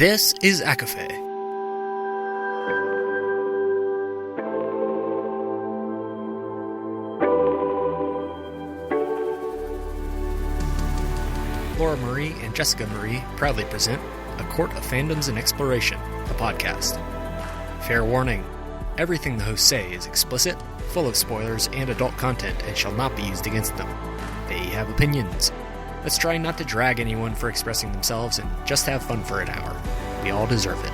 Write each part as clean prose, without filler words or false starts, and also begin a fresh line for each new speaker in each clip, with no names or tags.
This is ACOFAE. Laura Marie and Jessica Marie proudly present A Court of Fandoms and Exploration, a podcast. Fair warning, everything the hosts say is explicit, full of spoilers and adult content and shall not be used against them. They have opinions. Let's try not to drag anyone for expressing themselves and just have fun for an hour. We all deserve it.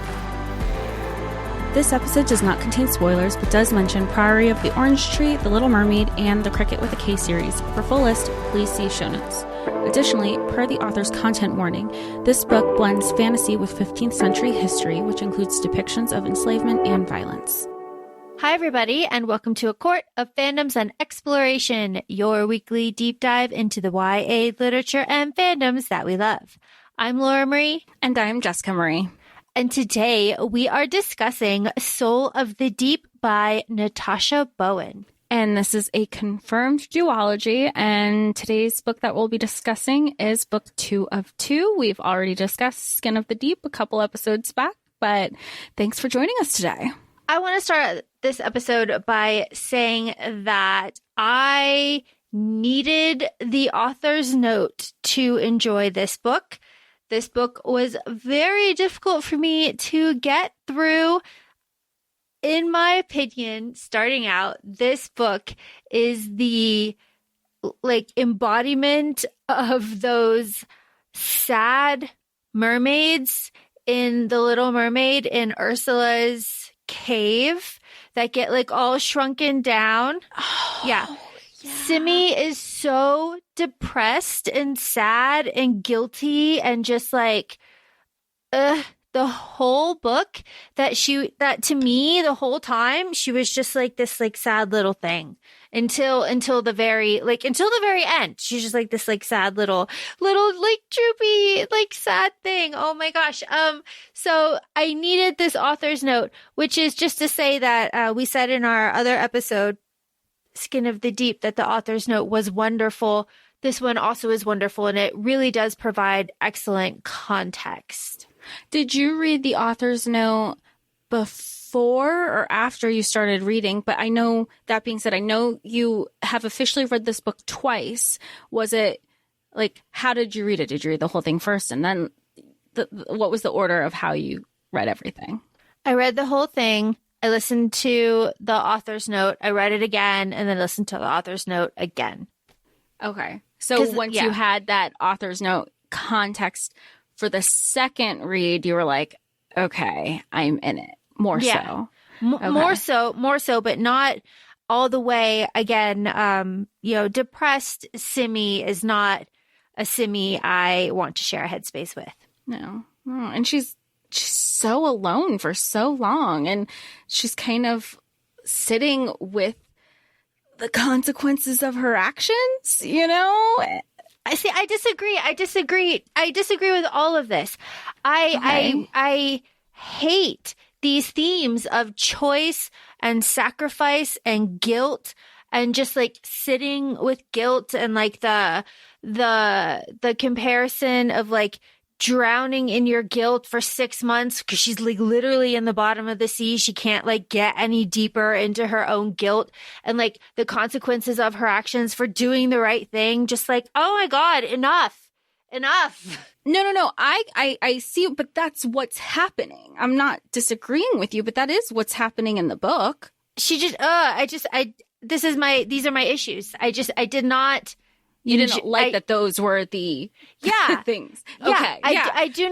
This episode does not contain spoilers, but does mention Priory of the Orange Tree, The Little Mermaid, and the Cricket with a K series. For full list, please see show notes. Additionally, per the author's content warning, this book blends fantasy with 15th century history, which includes depictions of enslavement and violence.
Hi, everybody, and welcome to A Court of Fandoms and Exploration, your weekly deep dive into the YA literature and fandoms that we love. I'm Laura Marie.
And I'm Jessica Marie.
And today we are discussing Soul of the Deep by Natasha Bowen.
And this is a confirmed duology, and today's book that we'll be discussing is book 2 of 2. We've already discussed Skin of the Deep a couple episodes back, but thanks for joining us today.
I want to start this episode by saying that I needed the author's note to enjoy this book. This book was very difficult for me to get through. In my opinion, starting out, this book is the embodiment of those sad mermaids in The Little Mermaid in Ursula's cave that get all shrunken down.
Oh,
yeah. Simi is so depressed and sad and guilty and just the whole book that to me the whole time she was just this sad little thing until the very end. She's just this sad little droopy sad thing. Oh my gosh. So I needed this author's note, which is just to say that we said in our other episode, Skin of the Deep, that the author's note was wonderful. This one also is wonderful, and it really does provide excellent context.
Did you read the author's note before or after you started reading? But I know, that being said, I know you have officially read this book twice. Was it how did you read it? Did you read the whole thing first? And then what was the order of how you read everything?
I read the whole thing. I listened to the author's note. I read it again and then listened to the author's note again.
Okay. So once you had that author's note context for the second read, you were like, okay, I'm in it. More so.
Okay. More so, but not all the way. Again, depressed Simi is not a Simi I want to share a headspace with.
No. Oh, and she's so alone for so long, and she's kind of sitting with the consequences of her actions, I disagree with all of this. I hate these themes of choice and sacrifice and guilt and just sitting with guilt and the comparison of drowning in your guilt for 6 months because she's literally in the bottom of the sea. She can't get any deeper into her own guilt and the consequences of her actions for doing the right thing. Just oh my God, enough. No. I see, but that's what's happening. I'm not disagreeing with you, but that is what's happening in the book.
She just, these are my issues. I did not.
You didn't that those were the things. Okay.
I do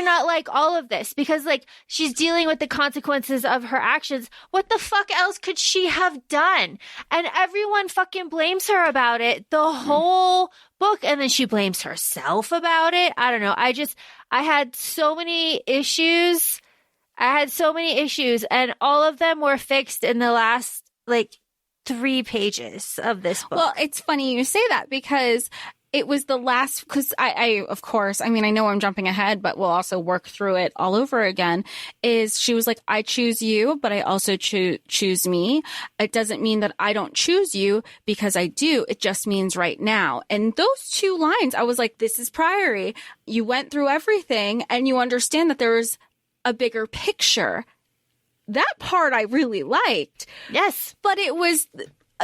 not like all of this because she's dealing with the consequences of her actions. What the fuck else could she have done? And everyone fucking blames her about it the whole book. And then she blames herself about it. I don't know. I had so many issues. And all of them were fixed in the last 3 pages of this book.
Well, it's funny you say that because
it was the last, because I, of course, I mean, I know I'm jumping ahead, but we'll also work through it all over again, is she was like, I choose you, but I also choose me. It doesn't mean that I don't choose you because I do. It just means right now. And those two lines, I was like, this is Priory. You went through everything and you understand that there's a bigger picture. That part I really liked.
Yes.
But it was,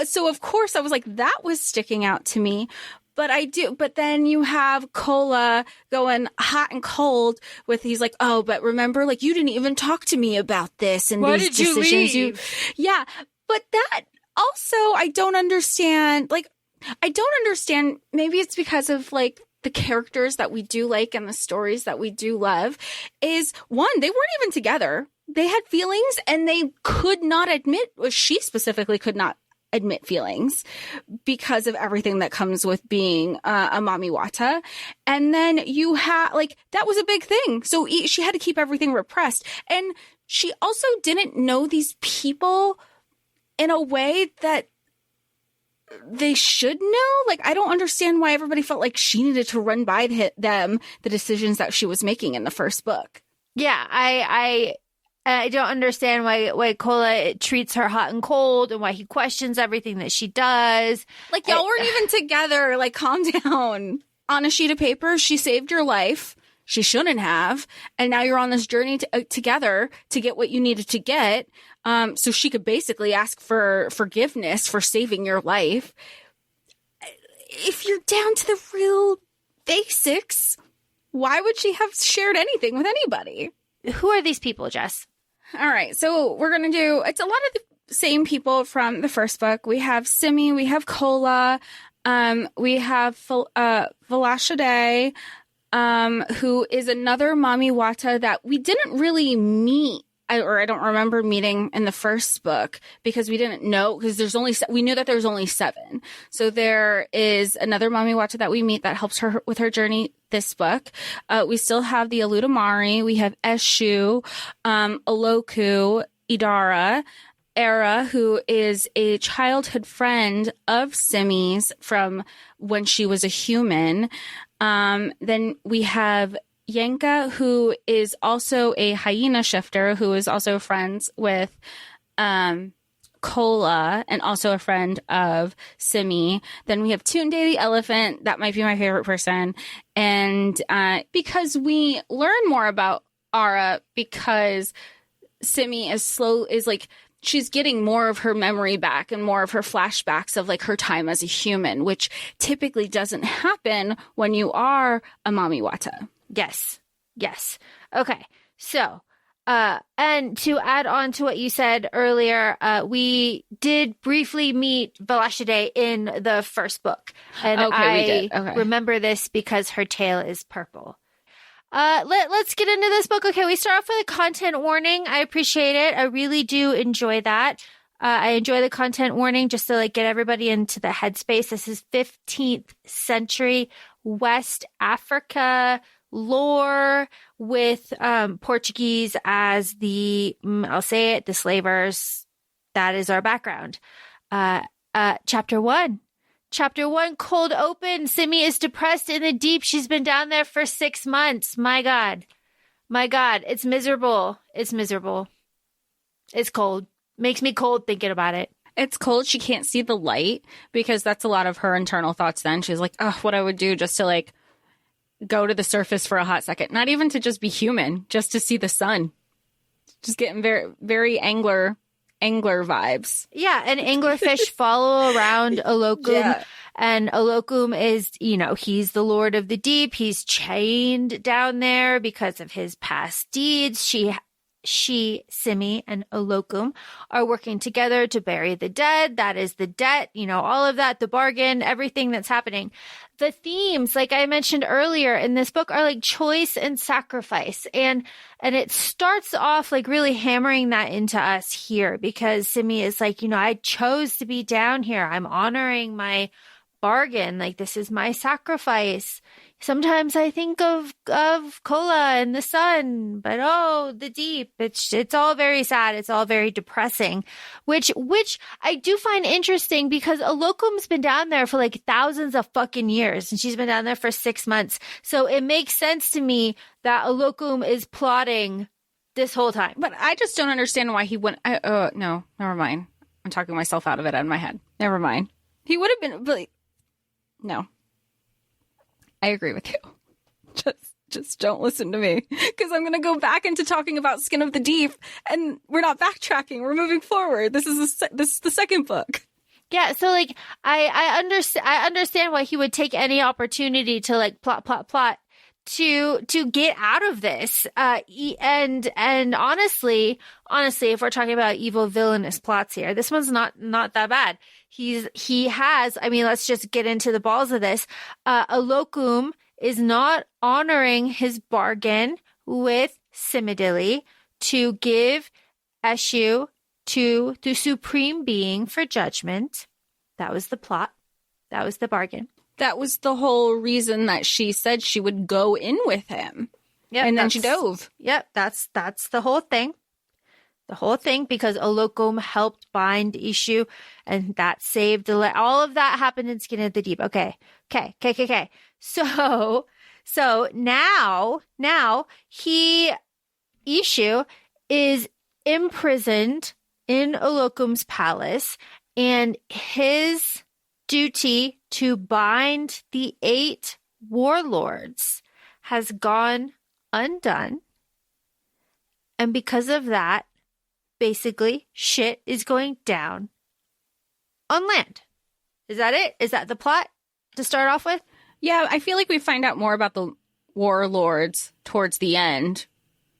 so of course I was like, that was sticking out to me. But then you have Cola going hot and cold with, he's like, oh, but remember, like, you didn't even talk to me about this and
Why
these
did you
decisions.
leave?
Yeah. But that also, I don't understand. Like, I don't understand. Maybe it's because of like the characters that we do like and the stories that we do love is one, they weren't even together. They had feelings and they could not admit, well, she specifically could not admit feelings because of everything that comes with being a mommy wata. And then you have, like, that was a big thing. So she had to keep everything repressed. And she also didn't know these people in a way that they should know. Like, I don't understand why everybody felt like she needed to run by them the decisions that she was making in the first book.
Yeah, I don't understand why Cola treats her hot and cold and why he questions everything that she does.
Like, y'all weren't even together. Like, calm down. On a sheet of paper, she saved your life. She shouldn't have. And now you're on this journey together to get what you needed to get. So she could basically ask for forgiveness for saving your life. If you're down to the real basics, why would she have shared anything with anybody?
Who are these people, Jess?
All right. So we're going to do, it's a lot of the same people from the first book. We have Simi, we have Cola, we have Velashade, who is another mommy wata that we didn't really meet. I don't remember meeting in the first book because we didn't know, because we knew that there was only 7. So there is another mommy wata that we meet that helps her with her journey this book. We still have the Aludamari. We have Eshu, Oloku, Idara, Era, who is a childhood friend of Simi's from when she was a human. Then we have Yenka, who is also a hyena shifter, who is also friends with Cola and also a friend of Simi. Then we have Tunde the elephant. That might be my favorite person. And because we learn more about Ara, because Simi is like, she's getting more of her memory back and more of her flashbacks of like her time as a human, which typically doesn't happen when you are a mommy wata.
Yes. Okay. So, and to add on to what you said earlier, we did briefly meet Velashade in the first book. And
we did. Okay.
Remember this because her tail is purple. Let's get into this book. Okay, we start off with a content warning. I appreciate it. I really do enjoy that. I enjoy the content warning just to like get everybody into the headspace. This is 15th century West Africa lore with Portuguese as I'll say it, the slavers. That is our background. Chapter 1. Chapter 1, cold open. Simi is depressed in the deep. She's been down there for 6 months. My God. It's miserable. It's cold. Makes me cold thinking about it.
It's cold. She can't see the light because that's a lot of her internal thoughts then. She's like, oh, what I would do just to like go to the surface for a hot second. Not even to just be human, just to see the sun. Just getting very, very angler vibes.
Yeah, and anglerfish follow around Olokum.
Yeah.
And Olokum is, he's the lord of the deep. He's chained down there because of his past deeds. She, Simi, and Olokum are working together to bury the dead. That is the debt, all of that, the bargain, everything that's happening. The themes, like I mentioned earlier in this book, are like choice and sacrifice. And it starts off like really hammering that into us here because Simi is like, I chose to be down here. I'm honoring my bargain. Like, this is my sacrifice. sometimes I think of Kola and the sun, but oh, the deep. It's all very sad. It's all very depressing, which I do find interesting because Olokum's been down there for like thousands of fucking years, and she's been down there for 6 months. So it makes sense to me that Olokum is plotting this whole time.
But I just don't understand why he went. No, never mind. I'm talking myself out of it in my head. Never mind. He would have been, but no. I agree with you. Just don't listen to me, because I'm going to go back into talking about Skin of the Deep, and we're not backtracking. We're moving forward. This is the second book.
Yeah, so like I understand why he would take any opportunity to like plot to get out of this. And honestly, if we're talking about evil villainous plots here, this one's not that bad. He has, I mean, let's just get into the balls of this. Olokum is not honoring his bargain with Simidili to give Eshu to the Supreme Being for judgment. That was the plot. That was the bargain.
That was the whole reason that she said she would go in with him.
Yep,
and then she dove.
Yep, that's the whole thing. The whole thing, because Olokum helped bind Eshu, and that saved all of that happened in Skin of the Deep. Okay. So now Eshu is imprisoned in Olokum's palace, and his duty to bind the 8 warlords has gone undone. And because of that, basically, shit is going down on land. Is that it? Is that the plot to start off with?
Yeah, I feel like we find out more about the warlords towards the end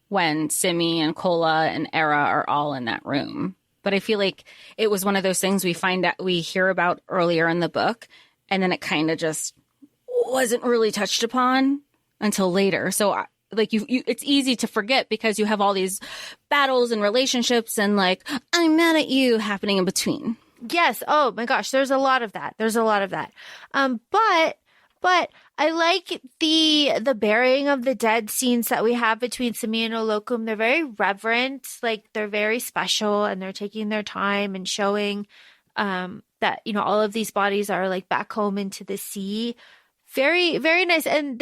when Simi and Kola and Era are all in that room. But I feel like it was one of those things we hear about earlier in the book, and then it kind of just wasn't really touched upon until later. So like you it's easy to forget because you have all these battles and relationships and like, I'm mad at you happening in between.
Yes. Oh my gosh. There's a lot of that. But I like the burying of the dead scenes that we have between Simi and Olokum. They're very reverent, like they're very special, and they're taking their time and showing that, you know, all of these bodies are like back home into the sea. Very, very nice. And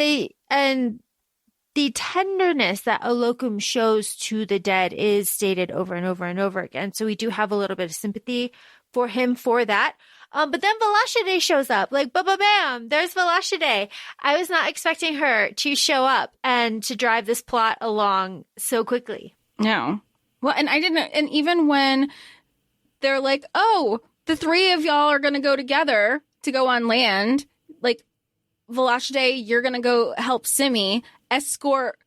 the tenderness that Olokum shows to the dead is stated over and over and over again. So we do have a little bit of sympathy for him for that. But then Velashide shows up, like, bam, there's Velashide. I was not expecting her to show up and to drive this plot along so quickly.
No. Well, and I didn't, and even when they're like, oh, the 3 of y'all are going to go together to go on land, like, Velashide, you're going to go help Simi escort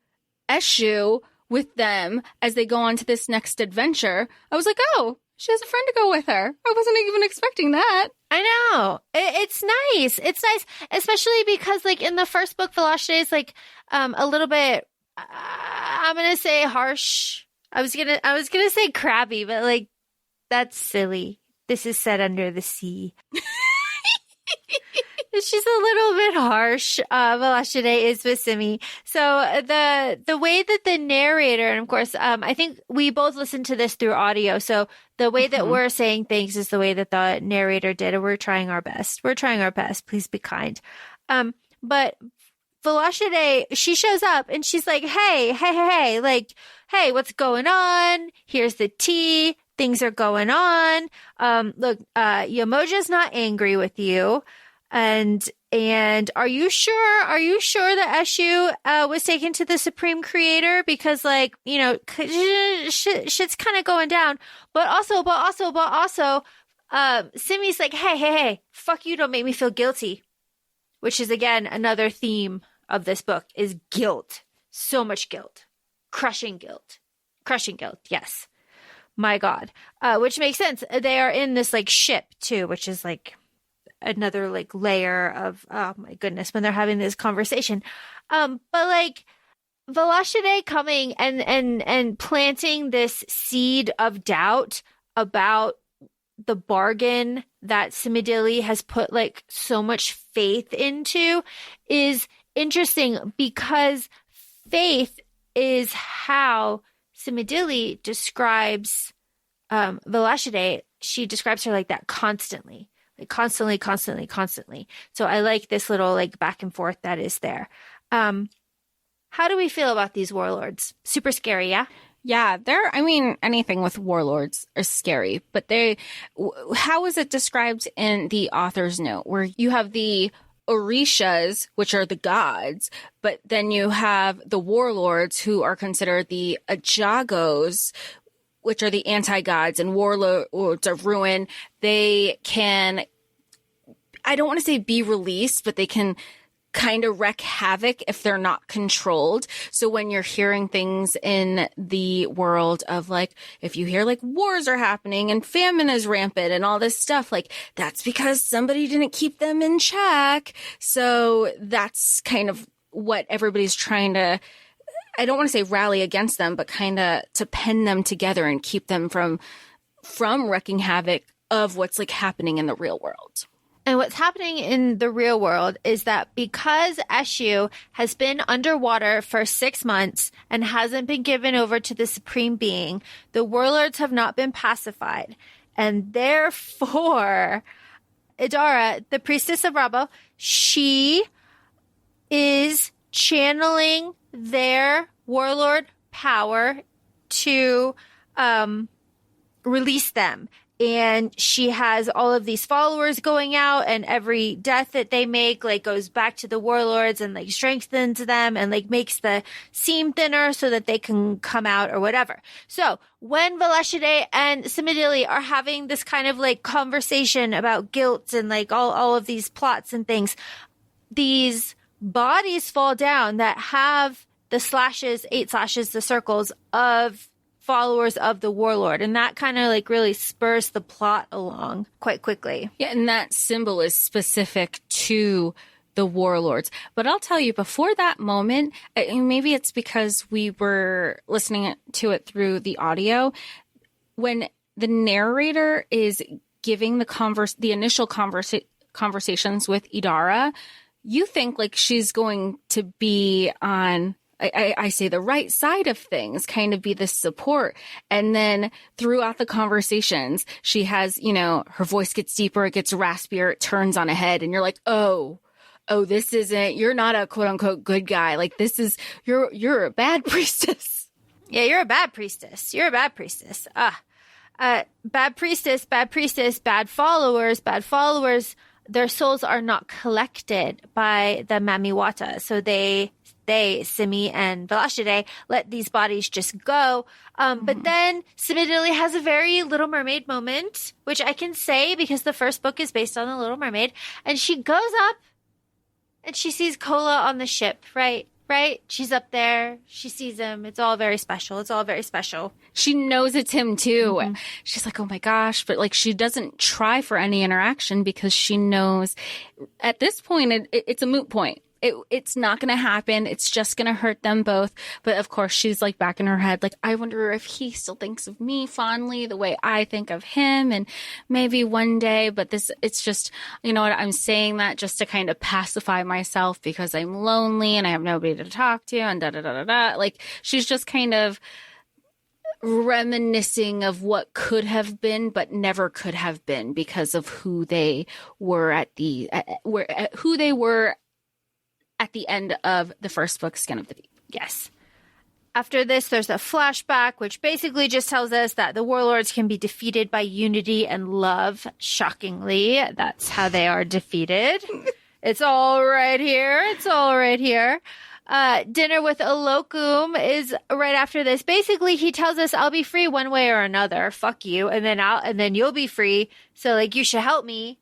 Eshu with them as they go on to this next adventure. I was like, oh, she has a friend to go with her. I wasn't even expecting that.
I know. It's nice. It's nice, especially because, like, in the first book, Velashide is, like, a little bit, I'm going to say harsh. I was going to say crabby, but, like, that's silly. This is set under the sea. She's a little bit harsh. Velashide is with Simi. So the way that the narrator, and of course, I think we both listened to this through audio. So the way that we're saying things is the way that the narrator did, and we're trying our best. Please be kind. But Velashide, she shows up and she's like, hey, like, hey, what's going on? Here's the tea. Things are going on. Look, Yamoja's not angry with you. And are you sure that Eshu was taken to the Supreme Creator? Because, like, you know, shit's kind of going down. But also, Simi's like, hey, fuck you, don't make me feel guilty. Which is, again, another theme of this book is guilt. So much guilt. Crushing guilt, yes. My God. Which makes sense. They are in this, like, ship, too, which is, like, another, like, layer of, oh my goodness, when they're having this conversation. But, like, Velashide coming and planting this seed of doubt about the bargain that Simidili has put, like, so much faith into is interesting because faith is how Simidili describes Velashide. She describes her like that constantly. Like constantly. So I like this little like back and forth that is there. How do we feel about these warlords? Super scary, yeah?
Yeah, anything with warlords is scary, but how is it described in the author's note where you have the Orishas, which are the gods, but then you have the warlords who are considered the Ajagos, which are the anti-gods and warlords of ruin. They can, I don't want to say be released, but they can kind of wreak havoc if they're not controlled. So when you're hearing things in the world of like, if you hear like wars are happening and famine is rampant and all this stuff, like that's because somebody didn't keep them in check. So that's kind of what everybody's trying to, I don't want to say rally against them, but kind of to pen them together and keep them from wreaking havoc of what's like happening in the real world.
And what's happening in the real world is that because Eshu has been underwater for 6 months and hasn't been given over to the Supreme Being, the warlords have not been pacified. And therefore, Idara, the priestess of Rabo, she is channeling their warlord power to release them. And she has all of these followers going out, and every death that they make like goes back to the warlords and like strengthens them and like makes the seam thinner so that they can come out or whatever. So when Velashide and Simidili are having this kind of like conversation about guilt and like all of these plots and things, these bodies fall down that have the slashes, 8 slashes, the circles of followers of the warlord, and that kind of like really spurs the plot along quite quickly.
Yeah, and that symbol is specific to the warlords. But I'll tell you, before that moment, maybe it's because we were listening to it through the audio, when the narrator is giving the initial conversations with Idara, you think like she's going to be on, I say the right side of things, kind of be the support. And then throughout the conversations, she has, her voice gets deeper, it gets raspier, it turns on a head, and you're like, oh, this isn't, you're not a quote unquote good guy. Like this is, you're a bad priestess.
Yeah, you're a bad priestess. Bad priestess, bad followers. Their souls are not collected by the Mamiwata. So they, Simi and Velashide, let these bodies just go. But then Simidili has a very Little Mermaid moment, which I can say because the first book is based on the Little Mermaid. And she goes up and she sees Kola on the ship, right? She's up there. She sees him. It's all very special.
She knows it's him too. Mm-hmm. She's like, oh my gosh. But like, she doesn't try for any interaction because she knows at this point, it's a moot point. It's not going to happen. It's just going to hurt them both. But of course, she's like back in her head, like, I wonder if he still thinks of me fondly the way I think of him. And maybe one day, but it's just, you know what, I'm saying that just to kind of pacify myself because I'm lonely and I have nobody to talk to and da-da-da-da-da. Like, she's just kind of reminiscing of what could have been, but never could have been because of who they were at the end of the first book, Skin of the Deep.
Yes. After this, there's a flashback, which basically just tells us that the warlords can be defeated by unity and love. Shockingly, that's how they are defeated. It's all right here. Dinner with Olokum is right after this. Basically, he tells us, I'll be free one way or another. Fuck you. And then you'll be free. So like, you should help me.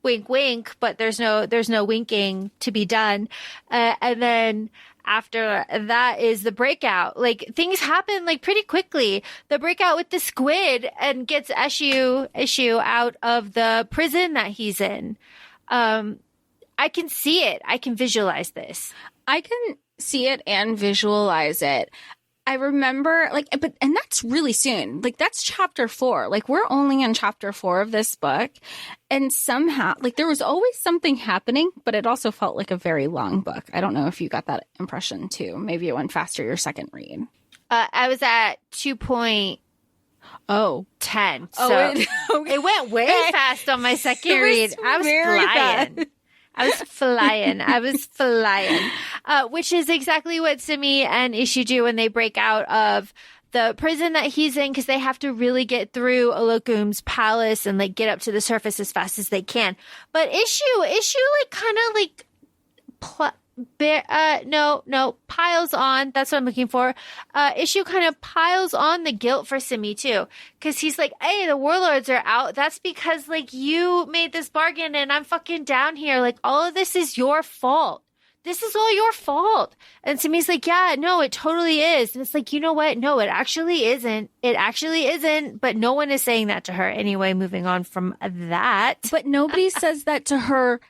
Wink, wink, but there's no winking to be done. And then after that is the breakout. Like, things happen like pretty quickly. The breakout with the squid and gets Eshu out of the prison that he's in. I can see it. I can visualize this.
I can see it and visualize it. I remember, like, and that's really soon. Like, that's chapter 4. Like, we're only in chapter 4 of this book. And somehow, like, there was always something happening, but it also felt like a very long book. I don't know if you got that impression, too. Maybe it went faster your second read.
I was at 2.10. So it went way fast on my second read. I was flying. I was flying. Which is exactly what Simi and Ishu do when they break out of the prison that he's in, because they have to really get through Olokum's palace and like get up to the surface as fast as they can. But Ishu like kind of like piles on. That's what I'm looking for. Ishu kind of piles on the guilt for Simi too, because he's like, hey, the warlords are out. That's because like you made this bargain and I'm fucking down here. Like all of this is your fault. This is all your fault. And Simi's like, yeah, no, it totally is. And it's like, you know what? No, it actually isn't. It actually isn't. But no one is saying that to her anyway. Moving on from that.
But nobody says that to her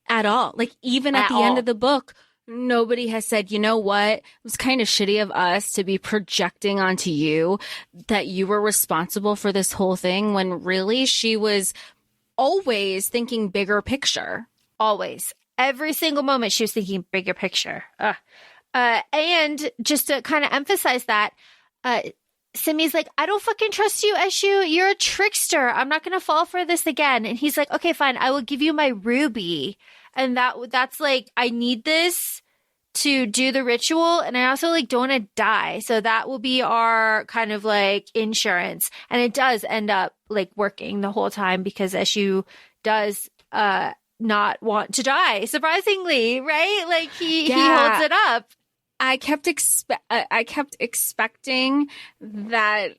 at all. Like, even at the end of the book, nobody has said, you know what? It was kind of shitty of us to be projecting onto you that you were responsible for this whole thing, when really she was always thinking bigger picture.
Always. Every single moment she was thinking bigger picture. And just to kind of emphasize that, Simi's like, I don't fucking trust you, Eshu. You're a trickster. I'm not going to fall for this again. And he's like, okay, fine. I will give you my ruby. And that's like, I need this to do the ritual. And I also like don't want to die. So that will be our kind of like insurance. And it does end up like working the whole time, because Eshu does, not want to die, surprisingly, right? Like he holds it up.
I kept expecting that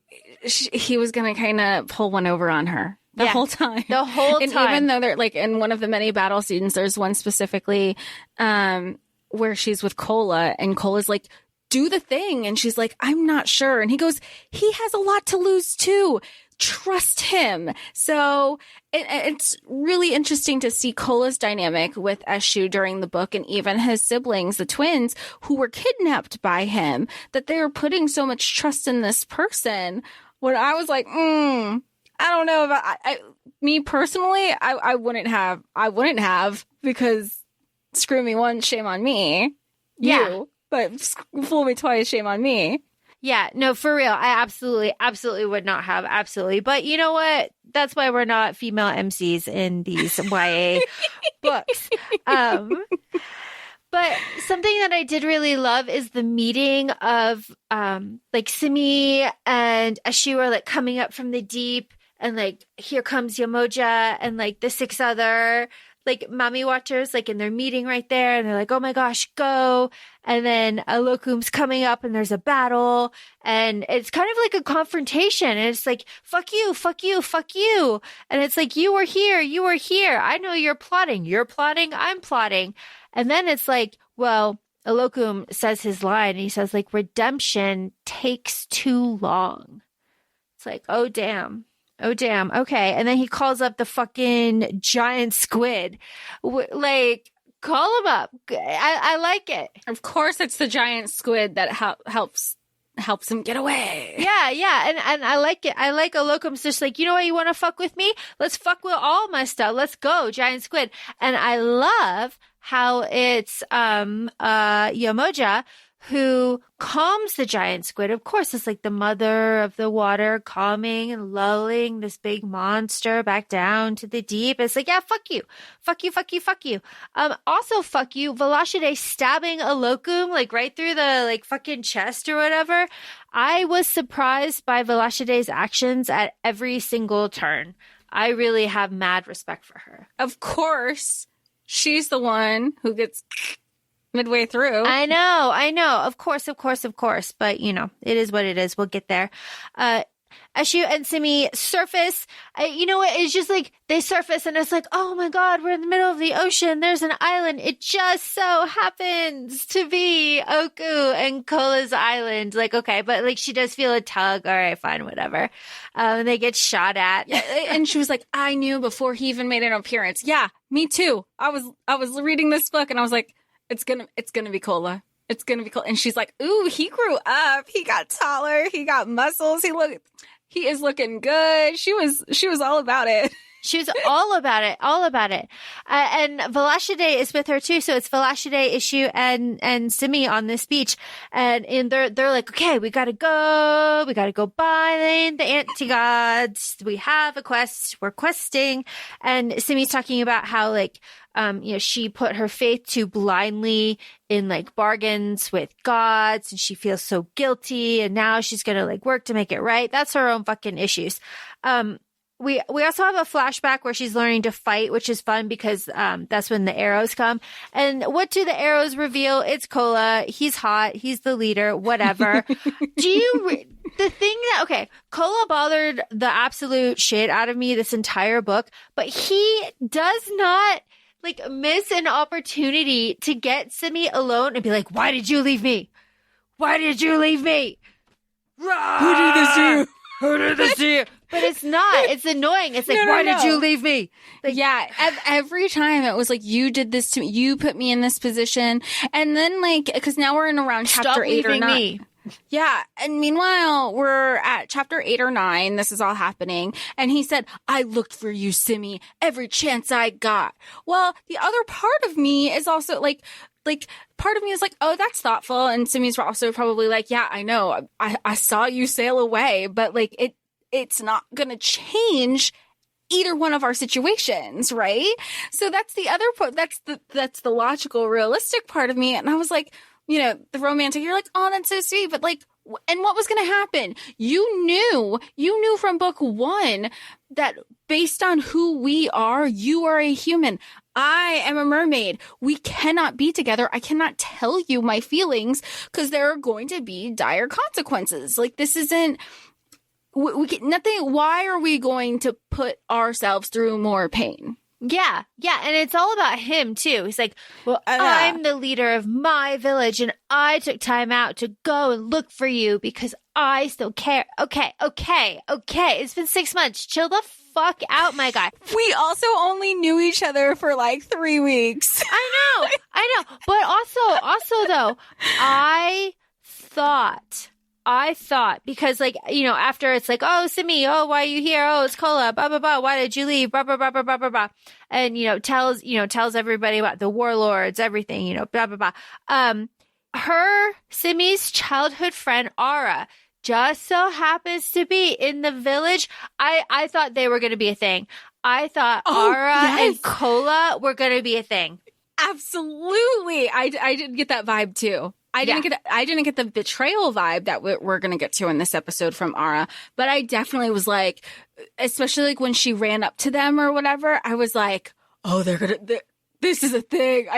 he was going to kind of pull one over on her the whole time.
The whole
and
time.
Even though they're like in one of the many battle scenes, there's one specifically where she's with Cola, and Cola's like, do the thing. And she's like, I'm not sure. And he goes, he has a lot to lose too. Trust him. So it's really interesting to see Cola's dynamic with Eshu during the book, and even his siblings, the twins, who were kidnapped by him, that they were putting so much trust in this person. When I was like, I don't know about me personally, I wouldn't have, because screw me once, shame on me.
Yeah.
You, but fool me twice, shame on me.
Yeah, no, for real. I absolutely would not have. Absolutely. But you know what? That's why we're not female MCs in these YA books. But something that I did really love is the meeting of like Simi and Eshu are like coming up from the deep, and like here comes Yamoja and like the 6 other like Mami Watchers, like, and they're meeting right there, and they're like, oh my gosh, go. And then Olokum's coming up, and there's a battle, and it's kind of like a confrontation, and it's like, fuck you, fuck you, fuck you. And it's like, you were here, I know you're plotting, I'm plotting. And then it's like, well, Olokum says his line, and he says like, redemption takes too long. It's like, oh damn. Okay. And then he calls up the fucking giant squid. Like, call him up. I like it.
Of course, it's the giant squid that helps him get away.
Yeah. And I like it. I like Olokum's just like, you know what? You want to fuck with me? Let's fuck with all my stuff. Let's go, giant squid. And I love how it's Yamoja who calms the giant squid. Of course, it's like the mother of the water, calming and lulling this big monster back down to the deep. It's like, yeah, fuck you. Also, fuck you, Velashide stabbing Olokum, like right through the like fucking chest or whatever. I was surprised by Velashide's actions at every single turn. I really have mad respect for her.
Of course, she's the one who gets midway through.
I know. Of course. But, you know, it is what it is. We'll get there. Eshu and Simi surface. You know what? It's just like they surface and it's like, oh my God, we're in the middle of the ocean. There's an island. It just so happens to be Oku and Cola's island. Like, okay, but like she does feel a tug. All right, fine, whatever. And they get shot at.
Yeah, and she was like, I knew before he even made an appearance. Yeah, me too. I was reading this book and I was like, it's gonna be Cola. It's going to be cool. And she's like, ooh, he grew up. He got taller. He got muscles. He is looking good. She was all about it.
She was all about it, all about it. And Velashide is with her too. So it's Velashide, Issue, and Simi on this beach. And they're like, okay, we gotta go bind the anti-gods. We have a quest. We're questing. And Simi's talking about how like, she put her faith too blindly in like bargains with gods, and she feels so guilty. And now she's gonna like work to make it right. That's her own fucking issues. We also have a flashback where she's learning to fight, which is fun because that's when the arrows come. And what do the arrows reveal? It's Kola. He's hot. He's the leader. Whatever. Kola bothered the absolute shit out of me this entire book, but he does not like miss an opportunity to get Simi alone and be like, "Why did you leave me? Why did you leave me?
Who did this to you?
Who did this to you?" But it's not. It's annoying. It's like, why did you leave me? Like,
yeah. Every time it was like, you did this to me. You put me in this position. And then like, because now we're in around chapter 8 or 9.
Me.
Yeah. And meanwhile, we're at chapter 8 or 9. This is all happening. And he said, I looked for you, Simi, every chance I got. Well, the other part of me is also like part of me is like, oh, that's thoughtful. And Simi's also probably like, yeah, I know. I saw you sail away, but like it's not going to change either one of our situations, right? So that's the other part. That's the logical, realistic part of me. And I was like, the romantic, you're like, oh, that's so sweet. But like, and what was going to happen? You knew from book 1 that based on who we are, you are a human. I am a mermaid. We cannot be together. I cannot tell you my feelings because there are going to be dire consequences. Like this isn't, nothing. Why are we going to put ourselves through more pain?
Yeah. And it's all about him too. He's like, well, I'm the leader of my village and I took time out to go and look for you because I still care. Okay. It's been 6 months. Chill the fuck out, my guy.
We also only knew each other for like 3 weeks.
I know. But also though, I thought because like, after it's like, oh, Simi, oh, why are you here? Oh, it's Kola, blah, blah, blah. Why did you leave? Blah, blah, blah, blah, blah, blah, blah. And, tells everybody about the warlords, everything, blah, blah, blah. Simi's childhood friend, Ara, just so happens to be in the village. I thought they were going to be a thing. I thought Ara and Kola were going to be a thing.
Absolutely. I did get that vibe too. I didn't get the betrayal vibe that we're going to get to in this episode from Ara, but I definitely was like, especially like when she ran up to them or whatever, I was like, oh, this is a thing.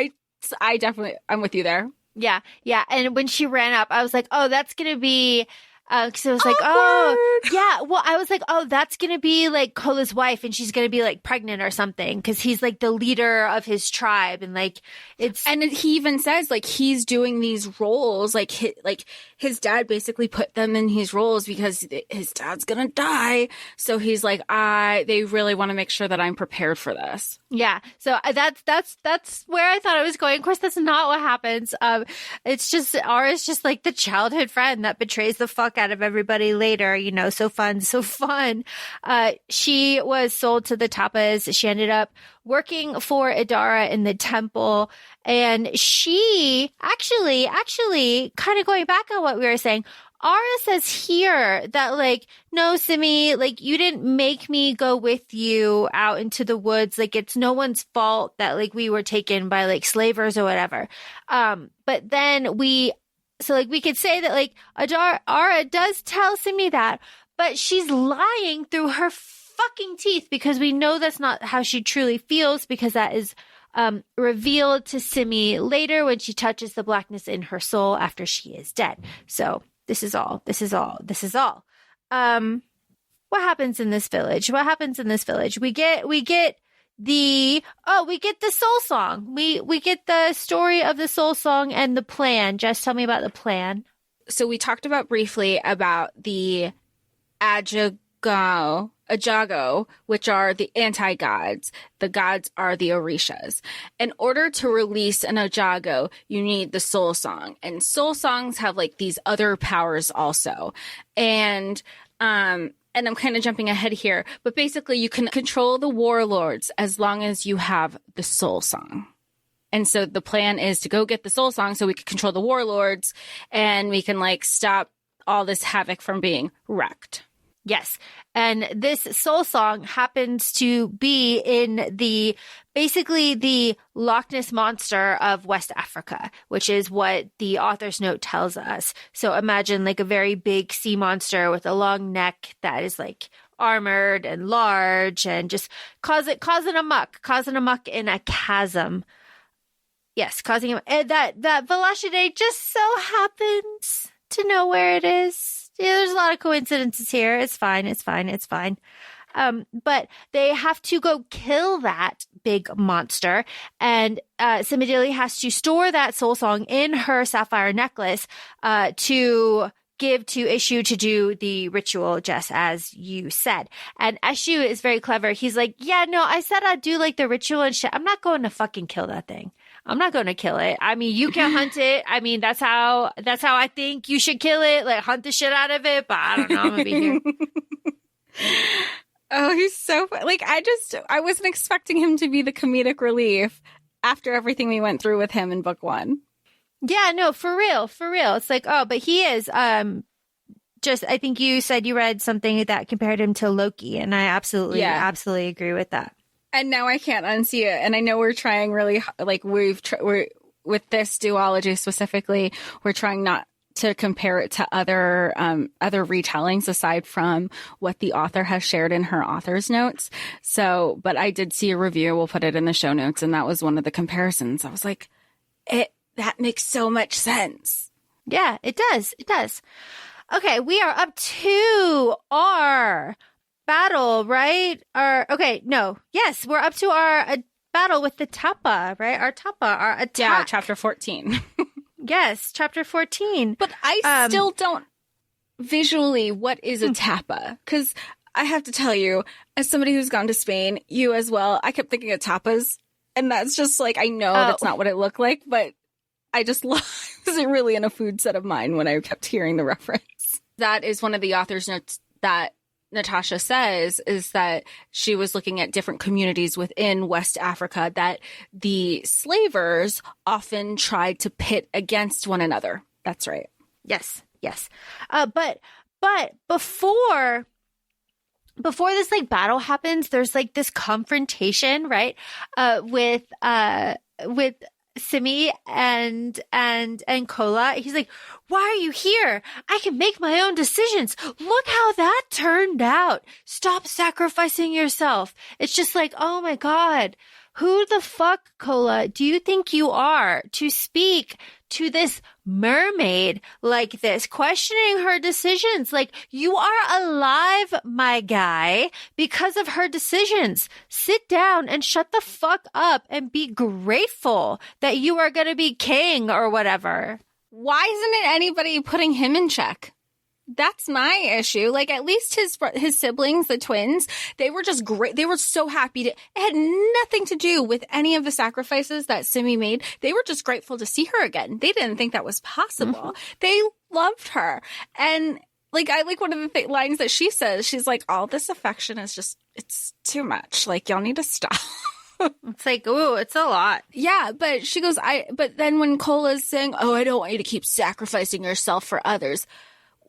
I'm with you there.
Yeah. And when she ran up, I was like, oh, that's going to be, because I was like,
awkward.
oh, yeah. Well, I was like, oh, that's going to be like Kola's wife and she's going to be like pregnant or something because he's like the leader of his tribe. And like,
and he even says like he's doing these roles, like his dad basically put them in these roles because his dad's going to die. So he's like, they really want to make sure that I'm prepared for this.
Yeah. So that's where I thought it was going. Of course, that's not what happens. It's just, Ara's just like the childhood friend that betrays the fuck out of everybody later, so fun. She was sold to the Tapas. She ended up working for Idara in the temple. And she actually kind of going back on what we were saying, Ara says here that like, no, Simi, like you didn't make me go with you out into the woods. Like it's no one's fault that like we were taken by like slavers or whatever. But then we could say that like Ara does tell Simi that, but she's lying through her fucking teeth because we know that's not how she truly feels because that is revealed to Simi later when she touches the blackness in her soul after she is dead. So this is all. What happens in this village? We get the soul song. We get the story of the soul song and the plan. Just tell me about the plan.
So we talked about briefly about the Ajago. Ajago, which are the anti-gods. The gods are the Orishas. In order to release an Ajago, you need the soul song. And soul songs have like these other powers also. And I'm kind of jumping ahead here, but basically you can control the warlords as long as you have the soul song. And so the plan is to go get the soul song so we can control the warlords and we can like stop all this havoc from being wrecked.
Yes. And this soul song happens to be in basically the Loch Ness monster of West Africa, which is what the author's note tells us. So imagine like a very big sea monster with a long neck that is like armored and large and just causing a muck in a chasm. Yes, causing him. That Velocity just so happens to know where it is. Yeah, there's a lot of coincidences here. It's fine. But they have to go kill that big monster. And Simidili has to store that soul song in her sapphire necklace to give to Ishu to do the ritual, just as you said. And Ishu is very clever. He's like, yeah, no, I said I'd do like the ritual and shit. I'm not going to fucking kill that thing. I'm not going to kill it. I mean, you can hunt it. I mean, that's how I think you should kill it. Like, hunt the shit out of it. But I don't know. I'm going to be here.
Oh, he's so fun. Like, I wasn't expecting him to be the comedic relief after everything we went through with him in book 1.
Yeah, no, for real. It's like, oh, but he is, I think you said you read something that compared him to Loki. And I absolutely agree with that.
And now I can't unsee it. And I know we're trying really, like we're with this duology specifically, we're trying not to compare it to other retellings aside from what the author has shared in her author's notes. So, but I did see a review. We'll put it in the show notes. And that was one of the comparisons. I was like, that makes so much sense.
Yeah, it does. Okay. We are up to our battle, right? Yes, we're up to our battle with the Tapa, right? Our Tapa, our attack.
Yeah, chapter 14.
Yes, chapter 14.
But I still don't visually, what is a Tapa? Because I have to tell you, as somebody who's gone to Spain, you as well, I kept thinking of tapas. And that's just like, I know that's not what it looked like, but I just wasn't really in a food set of mine when I kept hearing the reference. That is one of the author's notes that Natasha says, is that she was looking at different communities within West Africa that the slavers often tried to pit against one another. That's right.
Yes. But before this like battle happens, there's like this confrontation, right? With Simi and Kola. He's like, why are you here? I can make my own decisions. Look how that turned out. Stop sacrificing yourself. It's just like, oh my God, who the fuck, Kola, do you think you are to speak to this mermaid like this, questioning her decisions? Like, you are alive, my guy, because of her decisions. Sit down and shut the fuck up and be grateful that you are going to be king or whatever.
Why isn't it anybody putting him in check? That's my issue. Like, at least his siblings, the twins, they were just great. They were so happy it had nothing to do with any of the sacrifices that Simi made. They were just grateful to see her again. They didn't think that was possible. Mm-hmm. They loved her. And like, I like one of the lines that she says, she's like, all this affection is just, it's too much. Like, y'all need to stop.
It's like, ooh, it's a lot.
Yeah, but she goes, but then when Cola's saying, oh, I don't want you to keep sacrificing yourself for others.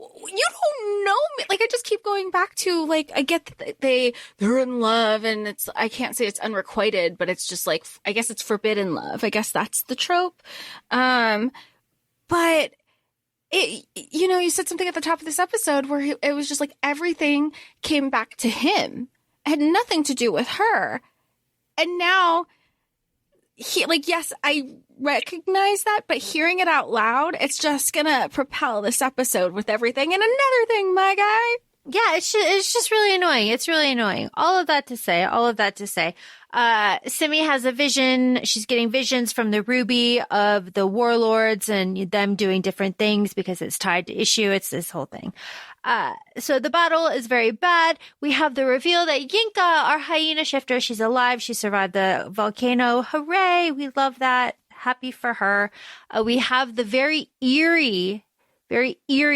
You don't know me. Like, I just keep going back to, like, I get that they're in love and I can't say it's unrequited, but it's just like, I guess it's forbidden love. I guess that's the trope. But you said something at the top of this episode where it was just like everything came back to him. It had nothing to do with her. And now yes, I recognize that, but hearing it out loud, it's just gonna propel this episode with everything. And another thing, my guy.
Yeah, it's just really annoying. It's really annoying. All of that to say. Simi has a vision. She's getting visions from the ruby of the warlords and them doing different things because it's tied to issue. It's this whole thing.
So the battle is very bad. We have the reveal that Yinka, our hyena shifter, she's alive. She survived the volcano. Hooray. We love that. Happy for her. We have the very eerie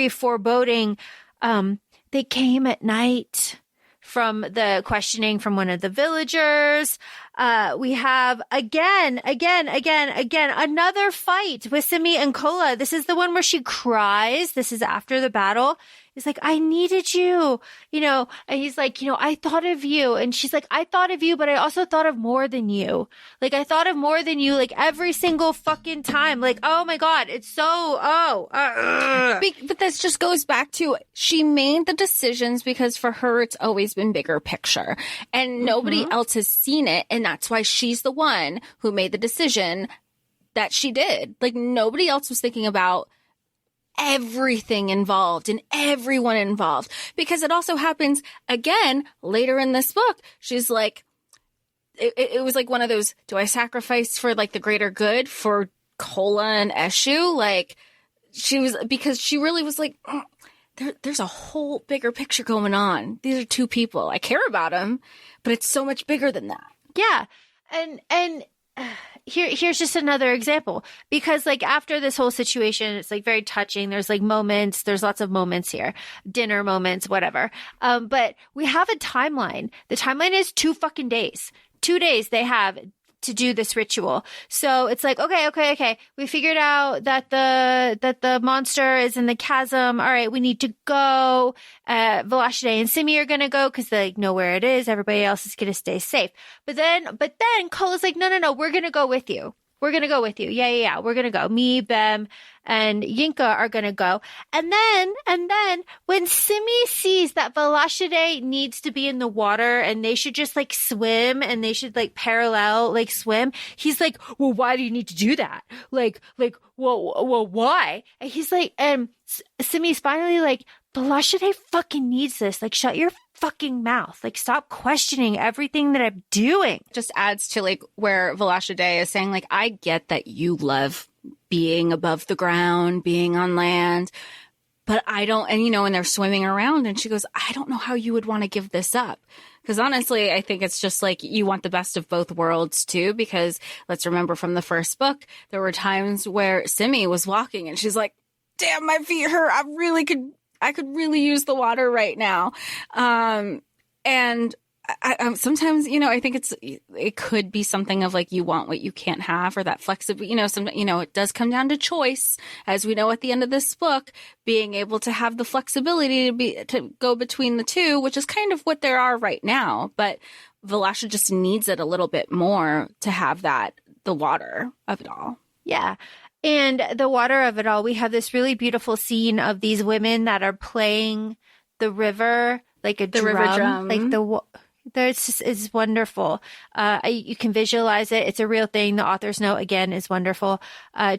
foreboding. They came at night from the questioning from one of the villagers. We have again, another fight with Simi and Kola. This is the one where she cries. This is after the battle. He's like, I needed you, and he's like, I thought of you. And she's like, I thought of you, but I also thought of more than you. Like, I thought of more than you, like every single fucking time. Like, oh my God, it's so,
But this just goes back to, she made the decisions because for her, it's always been bigger picture and nobody else has seen it. And that's why she's the one who made the decision that she did. Like, nobody else was thinking about everything involved and everyone involved, because it also happens again later in this book. She's like, it was like one of those, do I sacrifice for like the greater good for Kola and Eshu? Like, because she really was like, there's a whole bigger picture going on. These are two people. I care about them, but it's so much bigger than that.
Yeah. And here's just another example, because like after this whole situation, it's like very touching. There's like moments, there's lots of moments here, dinner moments, whatever. But we have a timeline. The timeline is 2 fucking days. 2 days they have to do this ritual. So it's like, okay. We figured out that the monster is in the chasm. All right, we need to go. Velashide and Simi are going to go because they know where it is. Everybody else is going to stay safe. But then Kola's like, no, we're going to go with you. We're going to go with you. Yeah. We're going to go. Me, Bem, and Yinka are going to go. And then when Simi sees that Velashide needs to be in the water and they should just like swim and they should like parallel like swim, he's like, well, why do you need to do that? Well, why? And he's like, and Simi's finally like, Velashide fucking needs this. Like, shut your fucking mouth. Like, stop questioning everything that I'm doing.
Just adds to like where Velashide is saying, like, I get that you love being above the ground, being on land, but I don't, and they're swimming around and she goes, I don't know how you would want to give this up. Because honestly, I think it's just like you want the best of both worlds too, because let's remember from the first book, there were times where Simi was walking and she's like, damn, my feet hurt. I could really use the water right now. And I sometimes, I think it could be something of like, you want what you can't have, or that flexibility, it does come down to choice, as we know at the end of this book, being able to have the flexibility to go between the two, which is kind of what there are right now. But Velasha just needs it a little bit more to have that, the water of it all.
Yeah. And the water of it all, we have this really beautiful scene of these women that are playing the river, like a drum.
River drum.
Like it's wonderful. You can visualize it. It's a real thing. The author's note, again, is wonderful.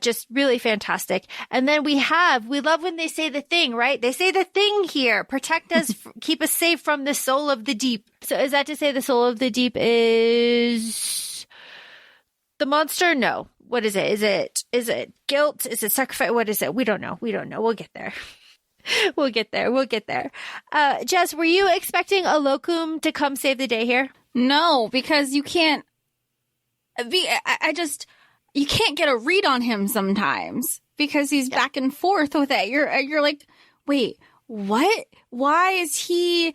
Just really fantastic. And then we love when they say the thing, right? They say the thing here. Protect us, keep us safe from the soul of the deep. So is that to say the soul of the deep is the monster? No. What is it? Is it guilt? Is it sacrifice? What is it? We don't know. We'll get there. We'll get there. Jess, were you expecting Alokum to come save the day here?
No, because you can't you can't get a read on him sometimes because he's back and forth with it. You're like, wait, what? Why is he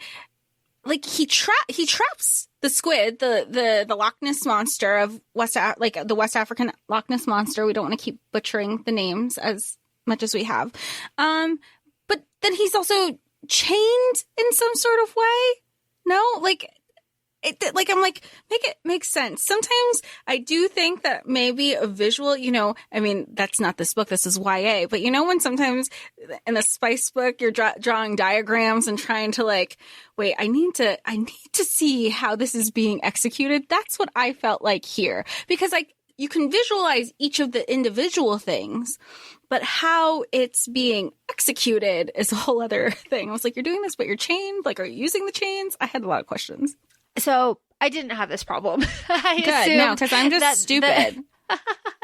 like he traps the squid, the Loch Ness monster of the West African Loch Ness monster. We don't want to keep butchering the names as much as we have. But then he's also chained in some sort of way. No, I'm like, make it make sense. Sometimes I do think that maybe a visual, I mean, that's not this book. This is YA. But when sometimes in a spice book, you're drawing diagrams and trying to like, wait, I need to see how this is being executed. That's what I felt like here, because you can visualize each of the individual things, but how it's being executed is a whole other thing. I was like, you're doing this, but you're chained. Like, are you using the chains? I had a lot of questions.
So I didn't have this problem.
Good. No, because I'm just stupid.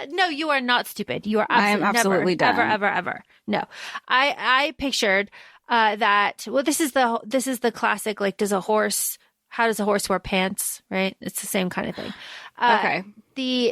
No, you are not stupid. You are
absolutely
never,
dumb.
ever. No, I pictured this is the classic, like, how does a horse wear pants, right? It's the same kind of thing.
Okay.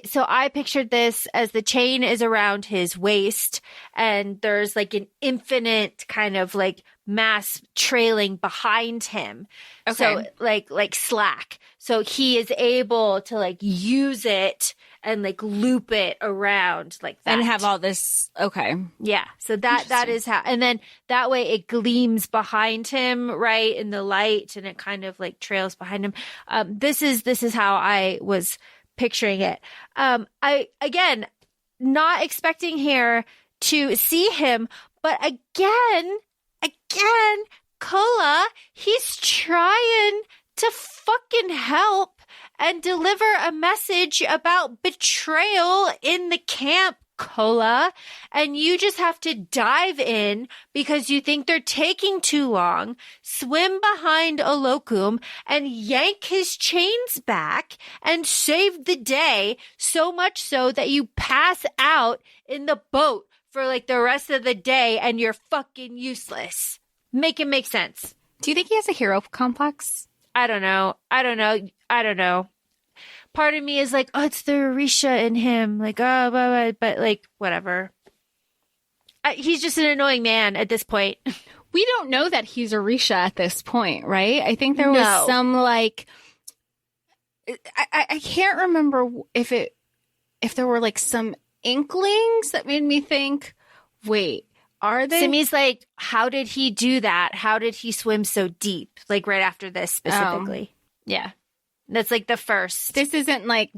So I pictured this as the chain is around his waist and there's like an infinite kind of like mass trailing behind him.
Okay.
So like slack. So he is able to like use it and like loop it around like that.
And have all this. Okay.
Yeah. So that is how, and then that way it gleams behind him, right, in the light, and it kind of like trails behind him. This is how I was picturing it. I, again, not expecting here to see him, but again, Kola, he's trying to fucking help and deliver a message about betrayal in the camp, Kola, and you just have to dive in because you think they're taking too long, swim behind Olokum and yank his chains back and save the day, so much so that you pass out in the boat for like the rest of the day and you're fucking useless. Make it make sense.
Do you think he has a hero complex?
I don't know. Part of me is like, oh, it's the Orisha in him. Like, oh, blah, blah, but like, whatever. He's just an annoying man at this point.
We don't know that he's Orisha at this point, right? I think there was some like, I can't remember if there were like some inklings that made me think, wait, are they?
Simi's like, how did he do that? How did he swim so deep? Like right after this specifically. Yeah. That's like the first.
This isn't like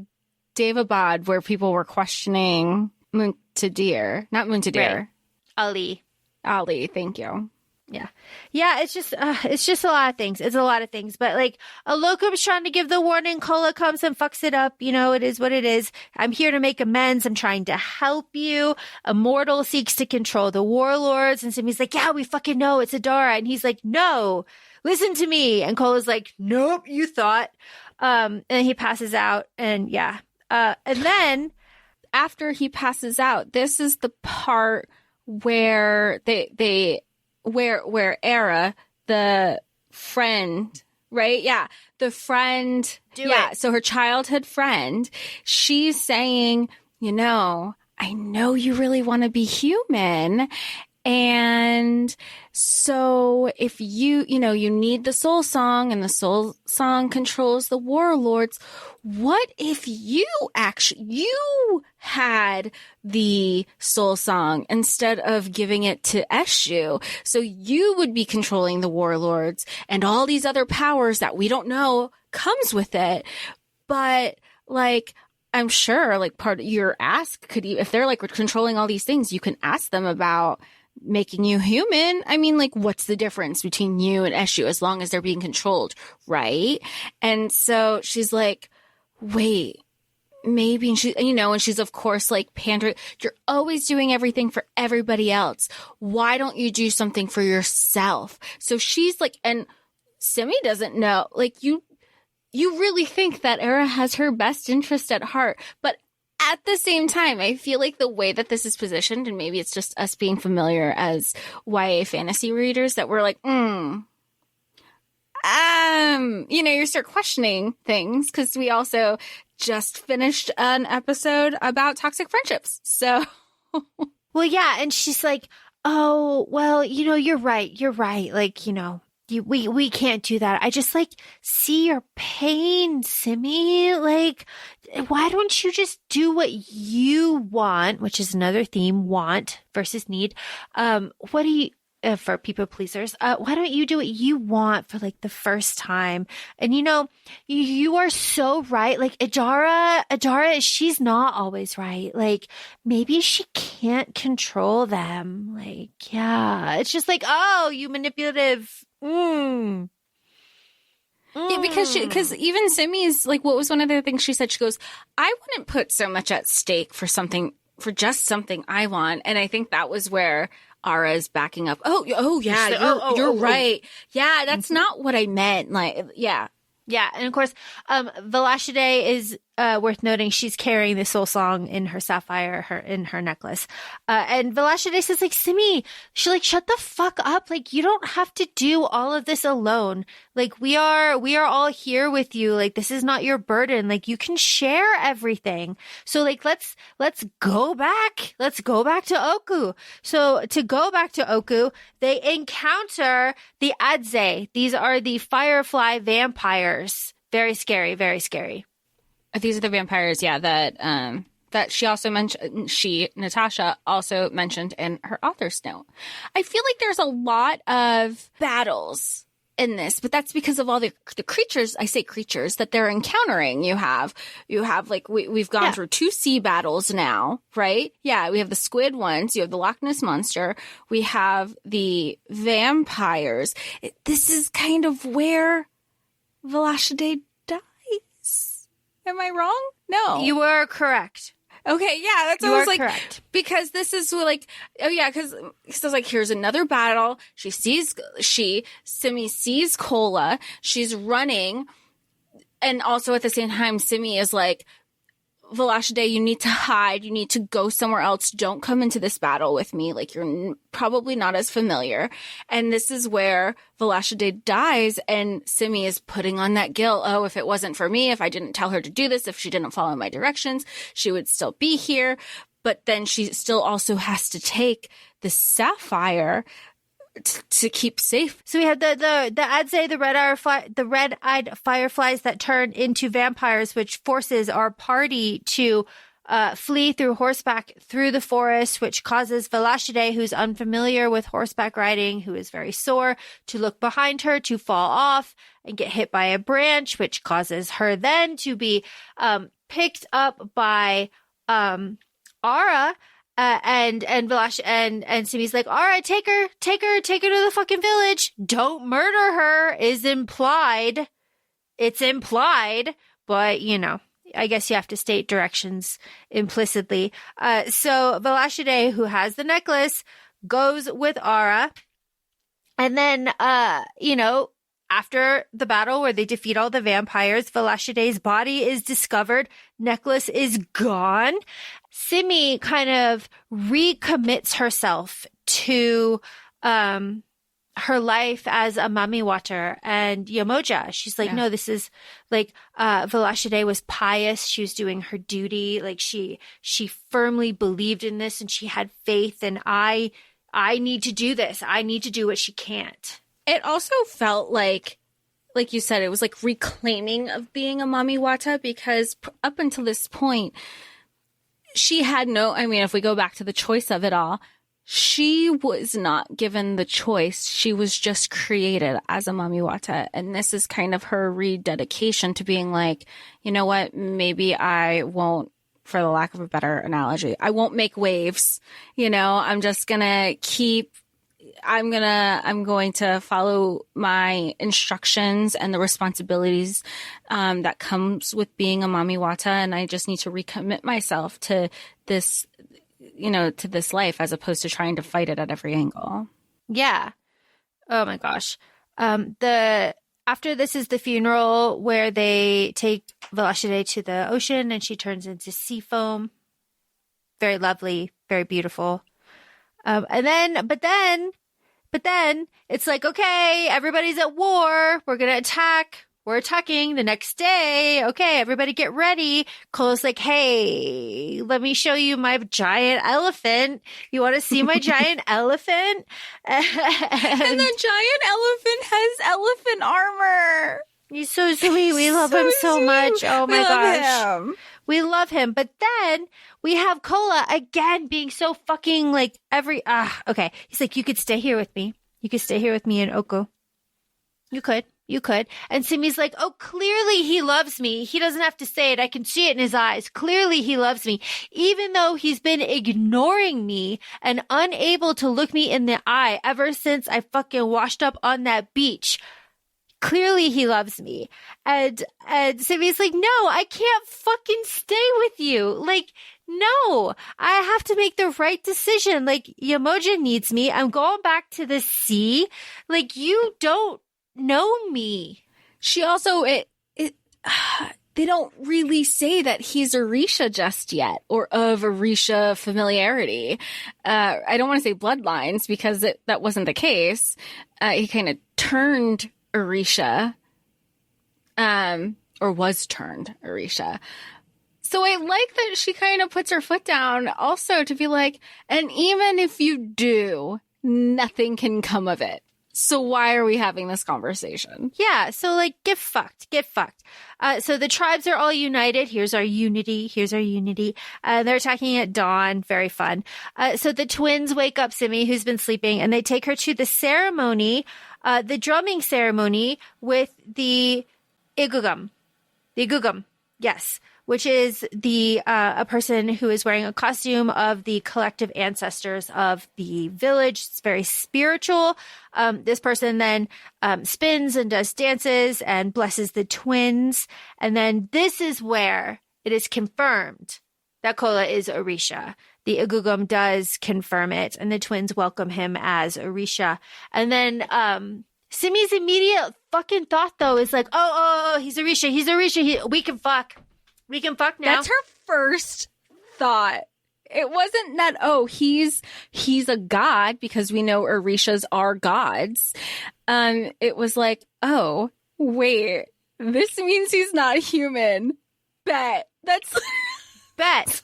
Daevabad where people were questioning Muntadir. Not Muntadir.
Right.
Ali, thank you.
Yeah. Yeah, it's just a lot of things. It's a lot of things. But like, Olokum's trying to give the warning. Kola comes and fucks it up. You know, it is what it is. I'm here to make amends. I'm trying to help you. Immortal seeks to control the warlords. And Simi's like, yeah, we fucking know it's Adara. And he's like, no, listen to me. And Kola's like, nope, you thought. And he passes out. And yeah. And then
after he passes out, this is the part where where Era, the friend, right? Yeah. The friend. So her childhood friend, she's saying, you know, I know you really want to be human. And so if you need the soul song and the soul song controls the warlords, what if you had the soul song instead of giving it to Eshu? So you would be controlling the warlords and all these other powers that we don't know comes with it. But like, I'm sure like part of your ask could, if they're like controlling all these things, you can ask them about making you human. I mean, like, what's the difference between you and Eshu as long as they're being controlled, right? And so she's like, wait, maybe, and she, and she's of course like pandering. You're always doing everything for everybody else. Why don't you do something for yourself? So she's like, and Simi doesn't know, like, you really think that Era has her best interest at heart, but at the same time, I feel like the way that this is positioned, and maybe it's just us being familiar as YA fantasy readers, that we're like, you start questioning things because we also just finished an episode about toxic friendships. So,
well, yeah. And she's like, oh, well, you're right. Like, we can't do that. I just like see your pain, Simi. Like, why don't you just do what you want, which is another theme, want versus need. What do you, for people pleasers, why don't you do what you want for like the first time? And you are so right. Like Adara, she's not always right. Like maybe she can't control them. Like, yeah, it's just like, oh, you manipulative. Yeah,
because even Simi's like, what was one of the things she said? She goes, I wouldn't put so much at stake for just something I want. And I think that was where Ara's backing up. Oh yeah, you're right. Yeah, that's not what I meant. Like, yeah.
Yeah, and of course, Velashide is worth noting, she's carrying the soul song in her sapphire, in her necklace. And Velashide says, like, Simi, she like, shut the fuck up. Like, you don't have to do all of this alone. Like, we are all here with you. Like, this is not your burden. Like, you can share everything. So like, let's go back. Let's go back to Oku. So to go back to Oku, they encounter the Adze. These are the firefly vampires. Very scary, very scary.
These are the vampires, yeah, that she also mentioned, Natasha also mentioned in her author's note. I feel like there's a lot of battles in this, but that's because of all the creatures, I say creatures, that they're encountering. You have like, we've gone through 2 sea battles now, right? Yeah, we have the squid ones, you have the Loch Ness Monster, we have the vampires. This is kind of where Velashide dies. Am I wrong? No.
You were correct.
Okay, yeah, that's what I was like. Correct. Because this is like, oh yeah, because I was like, here's another battle. Simi sees Kola. She's running. And also at the same time, Simi is like, Velashide, you need to hide. You need to go somewhere else. Don't come into this battle with me. Like, you're probably not as familiar. And this is where Velashide dies, and Simi is putting on that guilt. Oh, if it wasn't for me, if I didn't tell her to do this, if she didn't follow my directions, she would still be here. But then she still also has to take the sapphire to keep safe.
So we had the Adze, the red-eyed fireflies that turn into vampires, which forces our party to flee through horseback through the forest, which causes Velashide, who's unfamiliar with horseback riding, who is very sore, to look behind her, to fall off and get hit by a branch, which causes her then to be picked up by Ara. And Simi's like, all right, take her to the fucking village. Don't murder her is implied. It's implied, but you know, I guess you have to state directions implicitly. So Velashide, who has the necklace, goes with Ara. And then, after the battle where they defeat all the vampires, Velashide's body is discovered. Necklace is gone. Simi kind of recommits herself to her life as a mamiwata and Yamoja. She's like, no, this is like Velashide was pious. She was doing her duty. Like she firmly believed in this, and she had faith. And I need to do this. I need to do what she can't.
It also felt like you said, it was like reclaiming of being a mamiwata, because up until this point, she had if we go back to the choice of it all, she was not given the choice. She was just created as a mamiwata. And this is kind of her rededication to being like, you know what, maybe I won't, for the lack of a better analogy, I won't make waves. I'm just going to I'm going to follow my instructions and the responsibilities that comes with being a mamiwata, and I just need to recommit myself to this, to this life, as opposed to trying to fight it at every angle.
Yeah. Oh my gosh. After this is the funeral where they take Velashide to the ocean, and she turns into sea foam. Very lovely, very beautiful. But then it's like, okay, everybody's at war. We're going to attack. We're attacking the next day. Okay, everybody get ready. Cola's like, hey, let me show you my giant elephant. You want to see my giant elephant?
And the giant elephant has elephant armor.
He's so sweet. We love him so much. Oh my gosh. We love him. But then we have Kola again being so fucking like okay. He's like, you could stay here with me. You could stay here with me in Oko. You could. And Simi's like, oh, clearly he loves me. He doesn't have to say it. I can see it in his eyes. Clearly he loves me. Even though he's been ignoring me and unable to look me in the eye ever since I fucking washed up on that beach. Clearly he loves me. And Simi's like, no, I can't fucking stay with you. Like, no, I have to make the right decision. Like, Yamoja needs me. I'm going back to the sea. Like, you don't know me.
She also, they don't really say that he's Orisha just yet, or of Orisha familiarity. I don't want to say bloodlines because that wasn't the case. He kind of turned Orisha, or was turned Orisha. So I like that she kind of puts her foot down also to be like, and even if you do, nothing can come of it. So why are we having this conversation?
Yeah. So like, get fucked. So the tribes are all united. Here's our unity. They're attacking at dawn. Very fun. So the twins wake up Simi, who's been sleeping, and they take her to the ceremony, the drumming ceremony with the igugum. Yes. Which is a person who is wearing a costume of the collective ancestors of the village. It's very spiritual. This person then spins and does dances and blesses the twins. And then this is where it is confirmed that Kola is Orisha. The Igugum does confirm it, and the twins welcome him as Orisha. And then Simi's immediate fucking thought, though, is like, oh, he's Orisha. We can fuck. We can fuck now.
That's her first thought. It wasn't that, he's a god, because we know Orishas are gods. It was like, oh, wait, this means he's not human. Bet. That's...
Bet.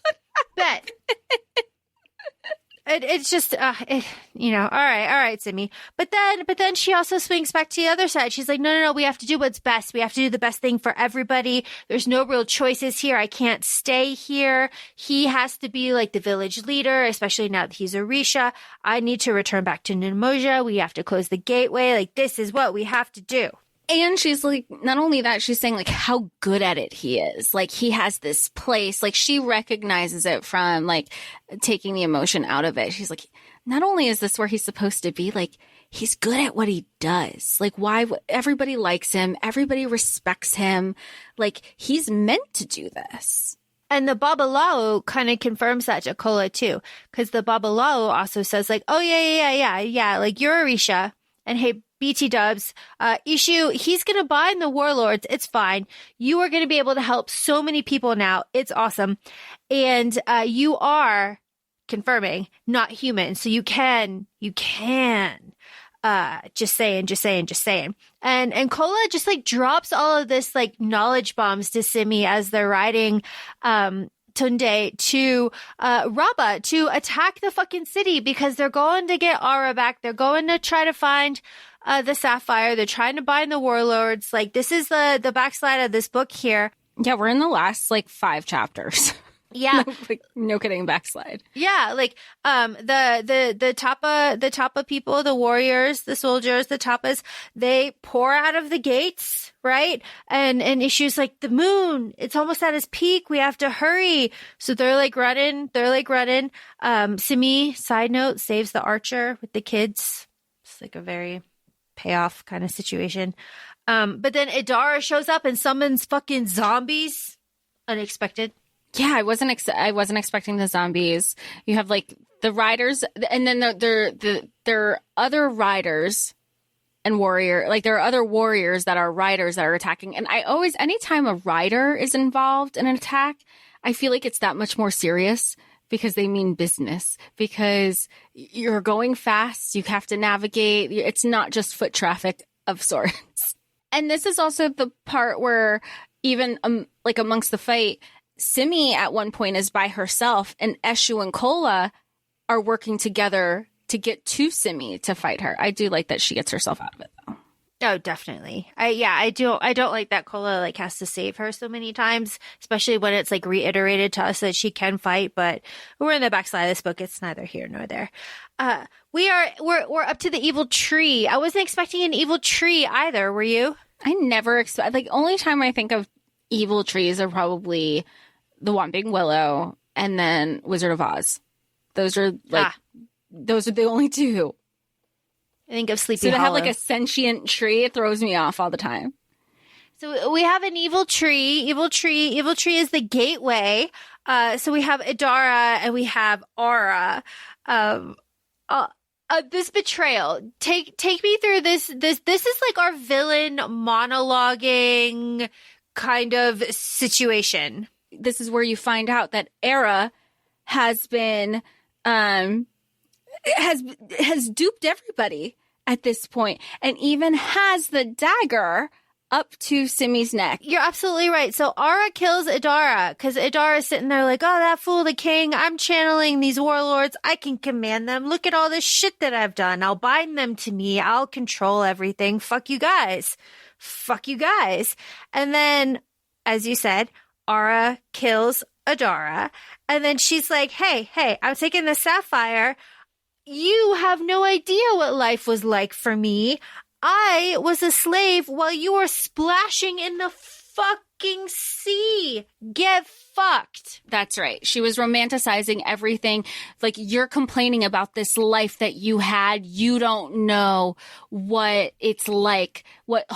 It's just, all right, Simi. But then she also swings back to the other side. She's like, no, we have to do what's best. We have to do the best thing for everybody. There's no real choices here. I can't stay here. He has to be like the village leader, especially now that he's Orisha. I need to return back to Nimoja. We have to close the gateway. Like, this is what we have to do.
And she's like, not only that, she's saying like how good at it he is. Like, he has this place, like she recognizes it from like taking the emotion out of it. She's like, not only is this where he's supposed to be, like he's good at what he does. Like, why everybody likes him. Everybody respects him. Like, he's meant to do this.
And the Babalao kind of confirms that to Kola too. Cause the Babalao also says like, oh yeah. Like, you're Orisha, and hey, BT dubs, Ishu, he's going to bind the warlords. It's fine. You are going to be able to help so many people now. It's awesome. And you are confirming not human. So you can just saying. And Kola just like drops all of this like knowledge bombs to Simi as they're riding Tunde to Rabba to attack the fucking city, because they're going to get Ara back. They're going to try to find the Sapphire. They're trying to bind the warlords. Like, this is the backslide of this book here.
Yeah, we're in the last like 5 chapters.
Yeah.
No kidding, backslide.
Yeah, like the Tapa people, the warriors, the soldiers, the Tapas, they pour out of the gates, right? And Issue's like, the moon, it's almost at its peak. We have to hurry. So they're like running. Simi, side note, saves the archer with the kids. It's like a very payoff kind of situation. But then Idara shows up and summons fucking zombies. Unexpected.
Yeah, I wasn't expecting the zombies. You have like the riders, and then there are other riders and warrior. Like, there are other warriors that are riders that are attacking. And anytime a rider is involved in an attack, I feel like it's that much more serious, because they mean business. Because you're going fast, you have to navigate. It's not just foot traffic of sorts. And this is also the part where even like amongst the fight, Simi at one point is by herself, and Eshu and Kola are working together to get to Simi to fight her. I do like that she gets herself out of it, though.
Oh, definitely. I don't like that Kola like has to save her so many times, especially when it's like reiterated to us that she can fight. But we're in the backside of this book. It's neither here nor there. We're up to the evil tree. I wasn't expecting an evil tree either. Were you?
I never expect. Like, only time I think of evil trees are probably the Whomping Willow and then Wizard of Oz. Those are the only two.
I think of Sleepy Hollow.
So to have like a sentient tree, it throws me off all the time.
So we have an evil tree. Evil tree is the gateway. So we have Idara and we have Aura. This betrayal. Take me through this. This is like our villain monologuing kind of situation.
This is where you find out that Era has been has duped everybody at this point, and even has the dagger up to Simi's neck.
You're absolutely right. So Ara kills Adara because Adara's sitting there like, oh, that fool, the king. I'm channeling these warlords. I can command them. Look at all this shit that I've done. I'll bind them to me. I'll control everything. Fuck you guys. Fuck you guys. And then, as you said, Ara kills Adara. And then she's like, hey, I'm taking the sapphire. You have no idea what life was like for me. I was a slave while you were splashing in the fucking sea. Get fucked.
That's right. She was romanticizing everything. Like, you're complaining about this life that you had. You don't know what it's like, what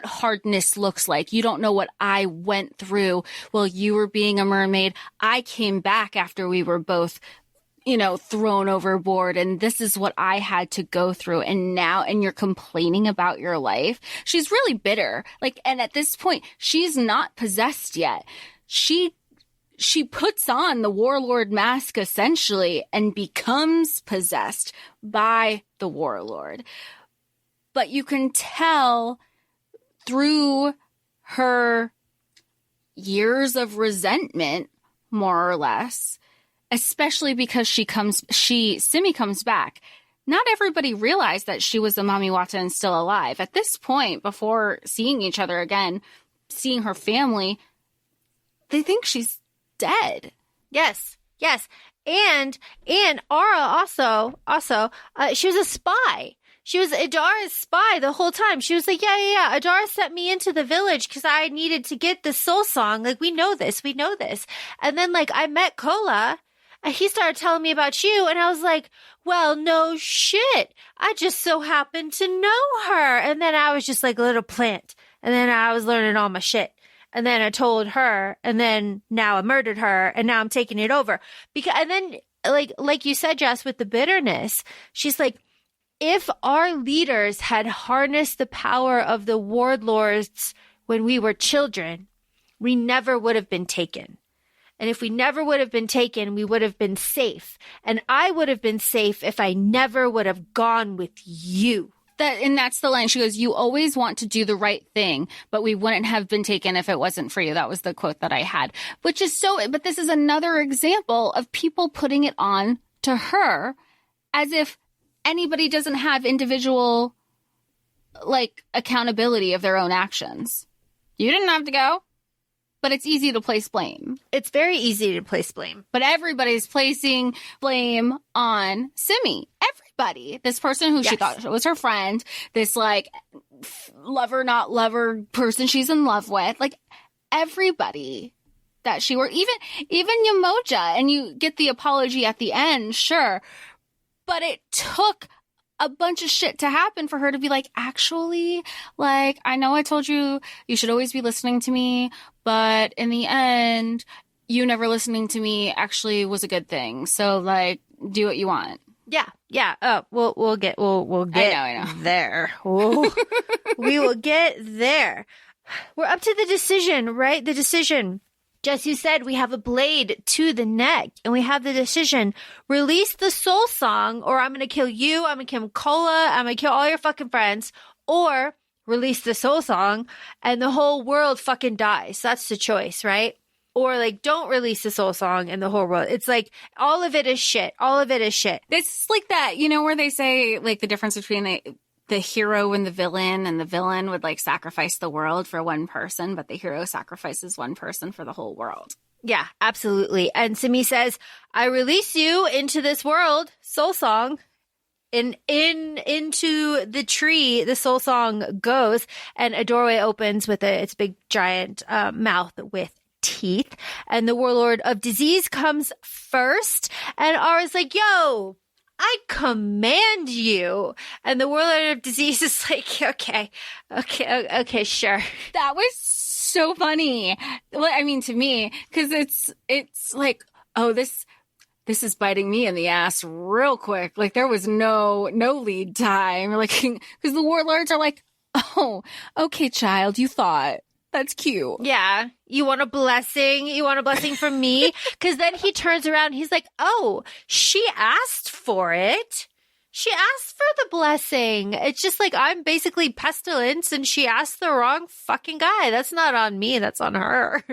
hardness looks like. You don't know what I went through while you were being a mermaid. I came back after we were both, thrown overboard, and this is what I had to go through. And you're complaining about your life. She's really bitter. And at this point, she's not possessed yet. She puts on the warlord mask essentially and becomes possessed by the warlord. But you can tell through her years of resentment, more or less, especially because Simi comes back. Not everybody realized that she was a Mamiwata and still alive. At this point, before seeing each other again, seeing her family, they think she's dead.
Yes. And Ara also, she was a spy. She was Adara's spy the whole time. She was like, yeah. Adara sent me into the village because I needed to get the soul song. We know this. And then, I met Kola, and he started telling me about you, and I was like, well, no shit. I just so happened to know her. And then I was just like a little plant. And then I was learning all my shit. And then I told her, and then now I murdered her, and now I'm taking it over. And then, like you said, Jess, with the bitterness, she's like, if our leaders had harnessed the power of the warlords when we were children, we never would have been taken. And if we never would have been taken, we would have been safe. And I would have been safe if I never would have gone with you.
And that's the line. She goes, you always want to do the right thing, but we wouldn't have been taken if it wasn't for you. That was the quote that I had, but this is another example of people putting it on to her as if anybody doesn't have individual, accountability of their own actions. You didn't have to go, but it's easy to place blame.
It's very easy to place blame.
But everybody's placing blame on Simi. Everybody. This person who she thought was her friend, this, lover, not lover person she's in love with, everybody that she were, even Yamoja, and you get the apology at the end, sure. But it took a bunch of shit to happen for her to be like, actually, I know I told you should always be listening to me, but in the end, you never listening to me actually was a good thing. So, do what you want.
Yeah. Oh, we'll get
I know.
there. We will get there. We're up to the decision, right? The decision. Jess, you said we have a blade to the neck, and we have the decision. Release the soul song, or I'm going to kill you, I'm going to kill Kola, I'm going to kill all your fucking friends, or release the soul song, and the whole world fucking dies. That's the choice, right? Or, don't release the soul song, and the whole world. It's all of it is shit. All of it is shit.
It's like that, where they say, the difference between the hero and the villain would sacrifice the world for one person, but the hero sacrifices one person for the whole world.
Yeah, absolutely. And Simi says, I release you into this world, soul song, and into the tree, the soul song goes, and a doorway opens with its big giant mouth with teeth, and the warlord of disease comes first, and Ara's like, yo, I command you. And the warlord of disease is like, okay, sure.
That was so funny. To me, because it's like, oh, this is biting me in the ass real quick. There was no lead time. Because the warlords are like, oh, okay, child, you thought That's cute.
Yeah. You want a blessing? You want a blessing from me? Because then he turns around. He's like, oh, she asked for it. She asked for the blessing. It's just like, I'm basically pestilence and she asked the wrong fucking guy. That's not on me. That's on her.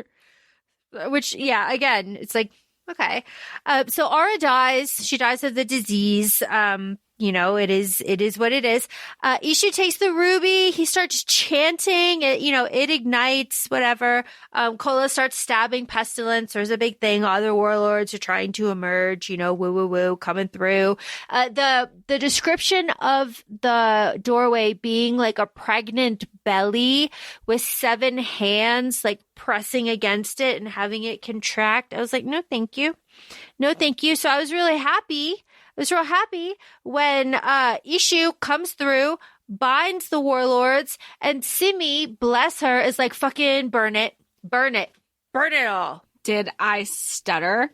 Which, yeah, again, it's like, okay. So Aura dies. She dies of the disease. It is what it is. Ishu takes the ruby. He starts chanting. It ignites, whatever. Kola starts stabbing Pestilence. There's a big thing. Other warlords are trying to emerge, woo, woo, woo, coming through. The description of the doorway being like a pregnant belly with 7 hands, like pressing against it and having it contract. I was like, no, thank you. No, thank you. So I was really happy. I was real happy when Ishu comes through, binds the warlords, and Simi, bless her, is like, fucking burn it all.
Did I stutter?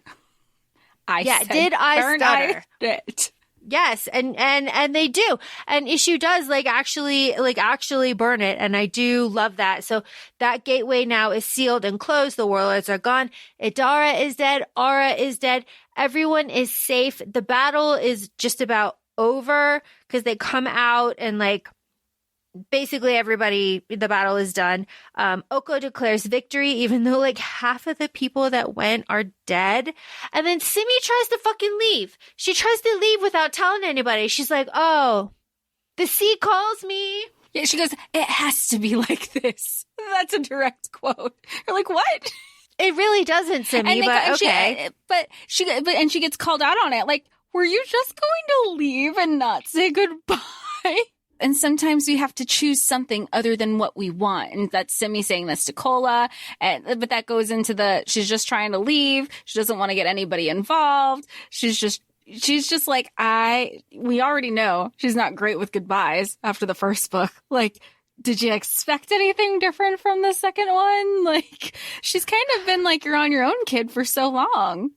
Did I stutter?
It.
Yes, and they do. And Ishu does actually burn it, and I do love that. So that gateway now is sealed and closed. The warlords are gone. Idara is dead. Aura is dead. Everyone is safe. The battle is just about over because they come out and basically everybody, the battle is done. Oko declares victory, even though half of the people that went are dead. And then Simi tries to fucking leave. She tries to leave without telling anybody. She's like, oh, the sea calls me.
Yeah, she goes, it has to be like this. That's a direct quote. You're like, what?
It really doesn't, Simi, but okay.
She gets called out on it. Like, were you just going to leave and not say goodbye? And sometimes we have to choose something other than what we want. And that's Simi saying this to Kola. But that goes into she's just trying to leave. She doesn't want to get anybody involved. She's just like, we already know she's not great with goodbyes after the first book. Like, did you expect anything different from the second one? She's kind of been like, you're on your own, kid, for so long.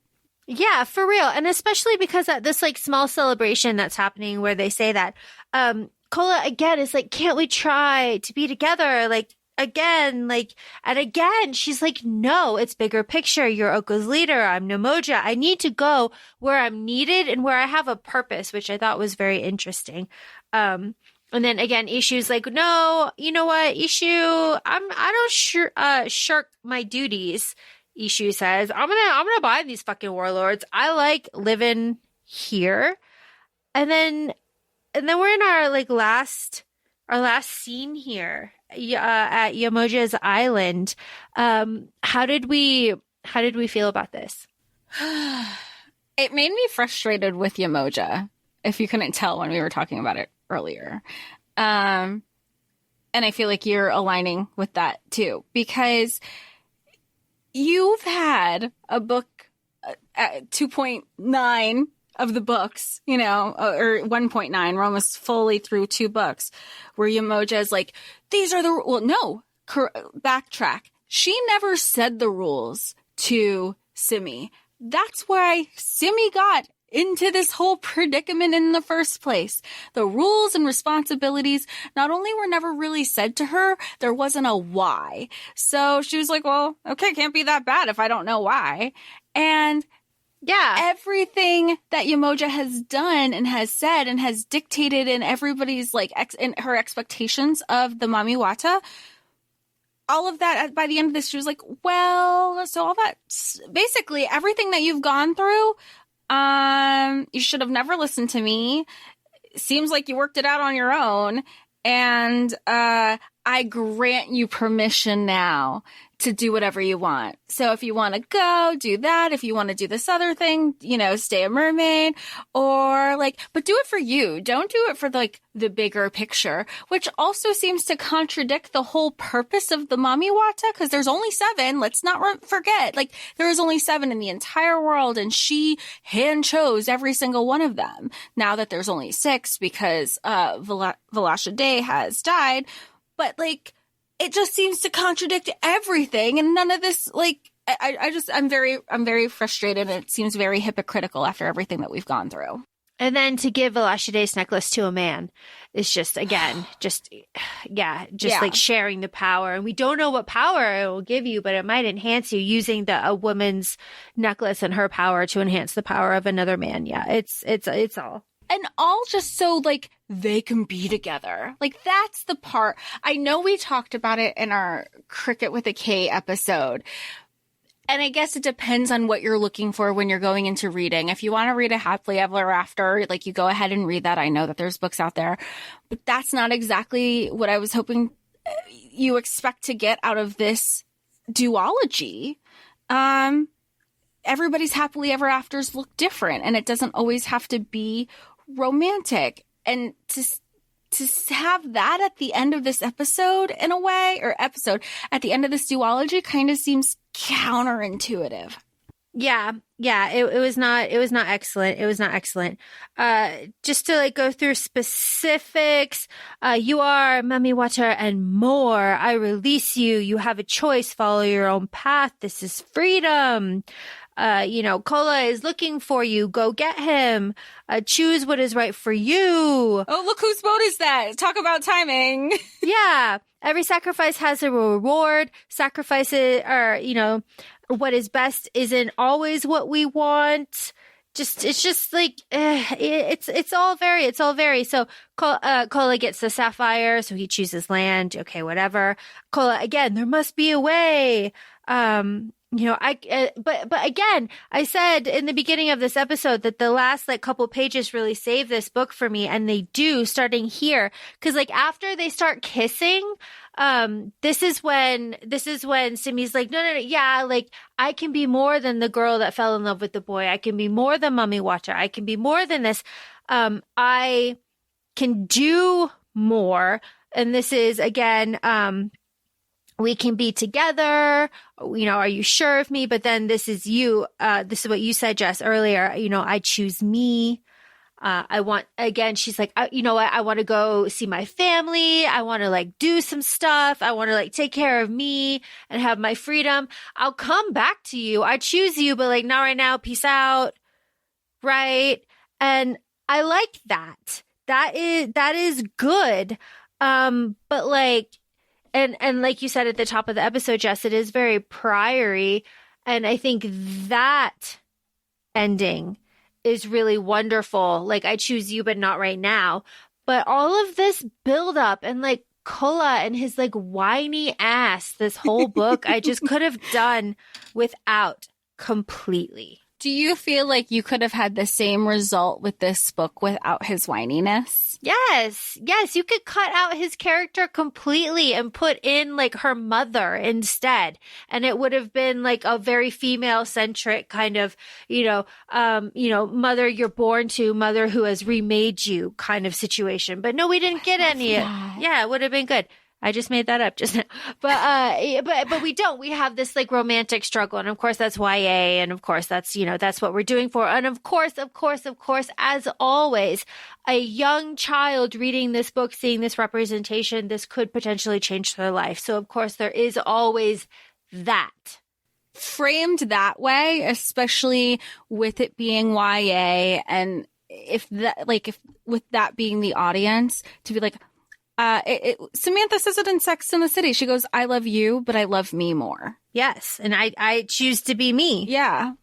Yeah, for real. And especially because at this small celebration that's happening where they say that, Kola again is like, can't we try to be together? Again, and again, she's like, no, it's bigger picture. You're Oko's leader. I'm Nemoja. I need to go where I'm needed and where I have a purpose, which I thought was very interesting. And then again, Ishu's like, no, you know what, Ishu, I don't shirk my duties. Ishu says, I'm gonna buy these fucking warlords. I like living here. And then we're in our last scene here at Yamoja's island. How did we feel about this?
It made me frustrated with Yamoja, if you couldn't tell when we were talking about it earlier. And I feel like you're aligning with that too, because you've had a book at 2.9 of the books, or 1.9. We're almost fully through 2 books where Yamoja is like, these are backtrack. She never said the rules to Simi. That's why Simi got into this whole predicament in the first place. The rules and responsibilities not only were never really said to her, there wasn't a why. So she was like, well, okay, can't be that bad if I don't know why. And yeah, everything that Yamoja has done and has said and has dictated in everybody's in her expectations of the Mamiwata, all of that by the end of this, she was like, well, so all that, basically everything that you've gone through, you should have never listened to me. Seems like you worked it out on your own. And, I grant you permission now to do whatever you want. So if you want to go, do that. If you want to do this other thing, stay a mermaid or but do it for you. Don't do it for the bigger picture, which also seems to contradict the whole purpose of the Mamiwata, because there's only 7. Let's not forget, there is only 7 in the entire world, and she hand chose every single one of them. Now that there's only 6 because Valasha Day has died, but it just seems to contradict everything, and none of this I'm very frustrated, and it seems very hypocritical after everything that we've gone through.
And then to give Velasquez's necklace to a man is just, again, like sharing the power. And we don't know what power it will give you, but it might enhance you using a woman's necklace and her power to enhance the power of another man. Yeah, it's all.
And all just so, like, they can be together. Like, that's the part. I know we talked about it in our Cricket with a K episode. And I guess it depends on what you're looking for when you're going into reading. If you want to read a happily ever after, like, you go ahead and read that. I know that there's books out there, but that's not exactly what I was hoping you expect to get out of this duology. Everybody's happily ever afters look different, and it doesn't always have to be romantic. And to have that at the end of this episode, in a way, or episode at the end of this duology, kind of seems counterintuitive.
Yeah. It was not excellent. It was not excellent. Just to like go through specifics, you are Mummy Water and more. I release you. You have a choice. Follow your own path. This is freedom. Kola is looking for you. Go get him. Choose what is right for you.
Oh, look whose boat is that? Talk about timing.
Yeah. Every sacrifice has a reward. Sacrifices are, what is best isn't always what we want. It's just like, it's all very. So Kola gets the sapphire, so he chooses land. Okay, whatever. Kola, again, there must be a way. But again, I said in the beginning of this episode that the last like couple pages really save this book for me, and they do, starting here. Cause like after they start kissing, this is when Simi's like, no, yeah, like I can be more than the girl that fell in love with the boy. I can be more than Mummy Watcher. I can be more than this. I can do more. And this is again, we can be together, are you sure of me? But then this is you. This is what you said, Jess, earlier. I choose me. She's like, you know what? I want to go see my family. I want to like do some stuff. I want to like take care of me and have my freedom. I'll come back to you. I choose you, but like not right now. Peace out. Right. And I like that. That is good. But like, and like you said at the top of the episode, Jess, it is very priory. And I think that ending is really wonderful. Like, I choose you, but not right now. But all of this build up and like Kola and his like whiny ass, this whole book, I just could have done without completely.
Do you feel like you could have had the same result with this book without his whininess?
Yes. You could cut out his character completely and put in like her mother instead. And it would have been like a very female centric kind of, mother you're born to, mother who has remade you kind of situation. But no, we didn't get any. Yeah, it would have been good. I just made that up just now. But we don't. We have this like romantic struggle. And of course that's YA. And of course that's what we're doing for. And of course, as always, a young child reading this book, seeing this representation, this could potentially change their life. So of course there is always that.
Framed that way, especially with it being YA, and if with that being the audience, to be like, Samantha says it in Sex and the City. She goes, I love you, but I love me more.
Yes. And I choose to be me.
Yeah.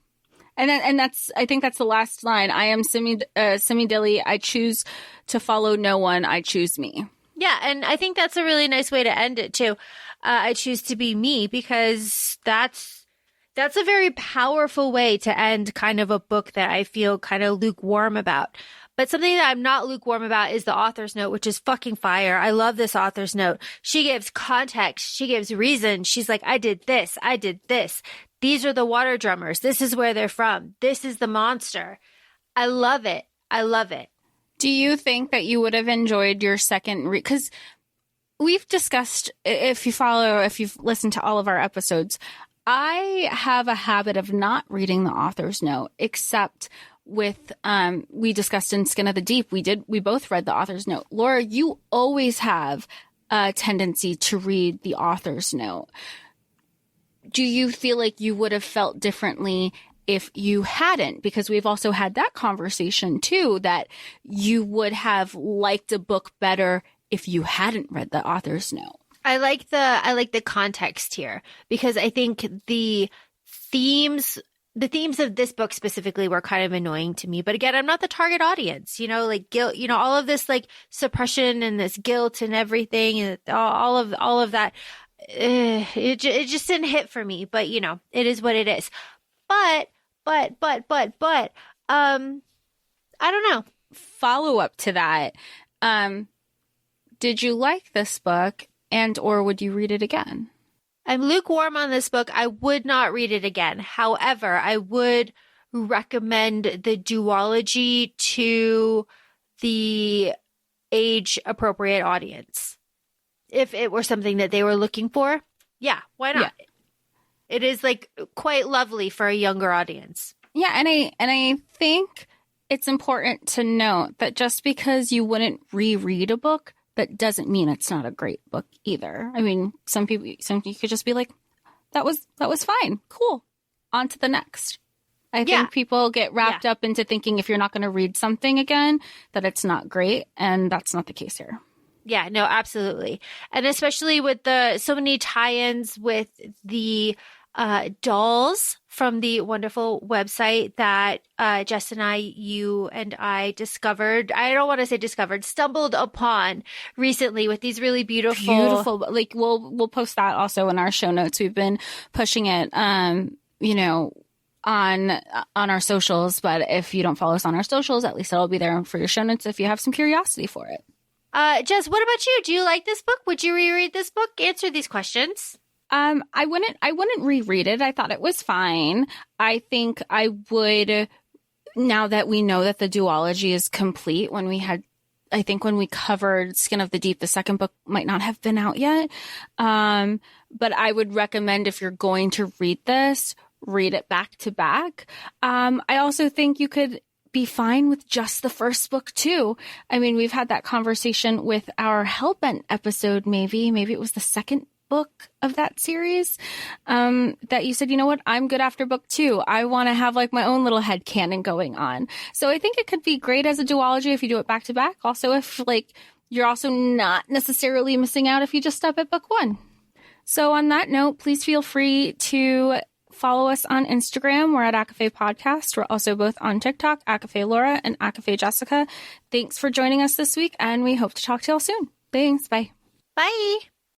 And I think that's the last line. I am Simi Dilly. I choose to follow no one. I choose me.
Yeah. And I think that's a really nice way to end it too. I choose to be me, because that's a very powerful way to end kind of a book that I feel kind of lukewarm about. But something that I'm not lukewarm about is the author's note, which is fucking fire. I love this author's note. She gives context. She gives reason. She's like, I did this. I did this. These are the water drummers. This is where they're from. This is the monster. I love it. I love it.
Do you think that you would have enjoyed your second read? Because we've discussed, if you've listened to all of our episodes, I have a habit of not reading the author's note, except with, we discussed in Skin of the Deep, we both read the author's note. Laura, you always have a tendency to read the author's note. Do you feel like you would have felt differently if you hadn't, because we've also had that conversation too, that you would have liked a book better if you hadn't read the author's note.
I like the context here, because I think the themes of this book specifically were kind of annoying to me. But again, I'm not the target audience, like guilt, all of this like suppression and this guilt and everything and all of that. It just didn't hit for me, but it is what it is. But, I don't know.
Follow up to that. Did you like this book, and or would you read it again?
I'm lukewarm on this book. I would not read it again. However, I would recommend the duology to the age-appropriate audience. If it were something that they were looking for, yeah, why not? Yeah. It is like quite lovely for a younger audience.
Yeah, and I think it's important to note that just because you wouldn't reread a book, that doesn't mean it's not a great book either. I mean, some you could just be like, that was fine. Cool. On to the next. I think people get wrapped up into thinking if you're not going to read something again, that it's not great. And that's not the case here.
Yeah, no, absolutely. And especially with so many tie-ins with the dolls from the wonderful website that Jess and you and I discovered. I don't want to say discovered, stumbled upon recently with these really beautiful.
Like we'll post that also in our show notes. We've been pushing it, on our socials. But if you don't follow us on our socials, at least it'll be there for your show notes if you have some curiosity for it.
Jess, what about you? Do you like this book? Would you reread this book? Answer these questions.
I wouldn't reread it. I thought it was fine. I think I would, now that we know that the duology is complete, when we covered Skin of the Deep, the second book might not have been out yet. But I would recommend, if you're going to read this, read it back to back. I also think you could be fine with just the first book too. I mean, we've had that conversation with our Hellbent episode, maybe it was the second book of that series, that you said, you know what, I'm good after book 2. I want to have like my own little headcanon going on. So I think it could be great as a duology if you do it back to back. Also, if like you're also not necessarily missing out if you just stop at book 1. So on that note, please feel free to follow us on Instagram. We're at ACOFAE Podcast. We're also both on TikTok, ACOFAE Laura and ACOFAE Jessica. Thanks for joining us this week, and we hope to talk to y'all soon. Thanks. Bye.
Bye.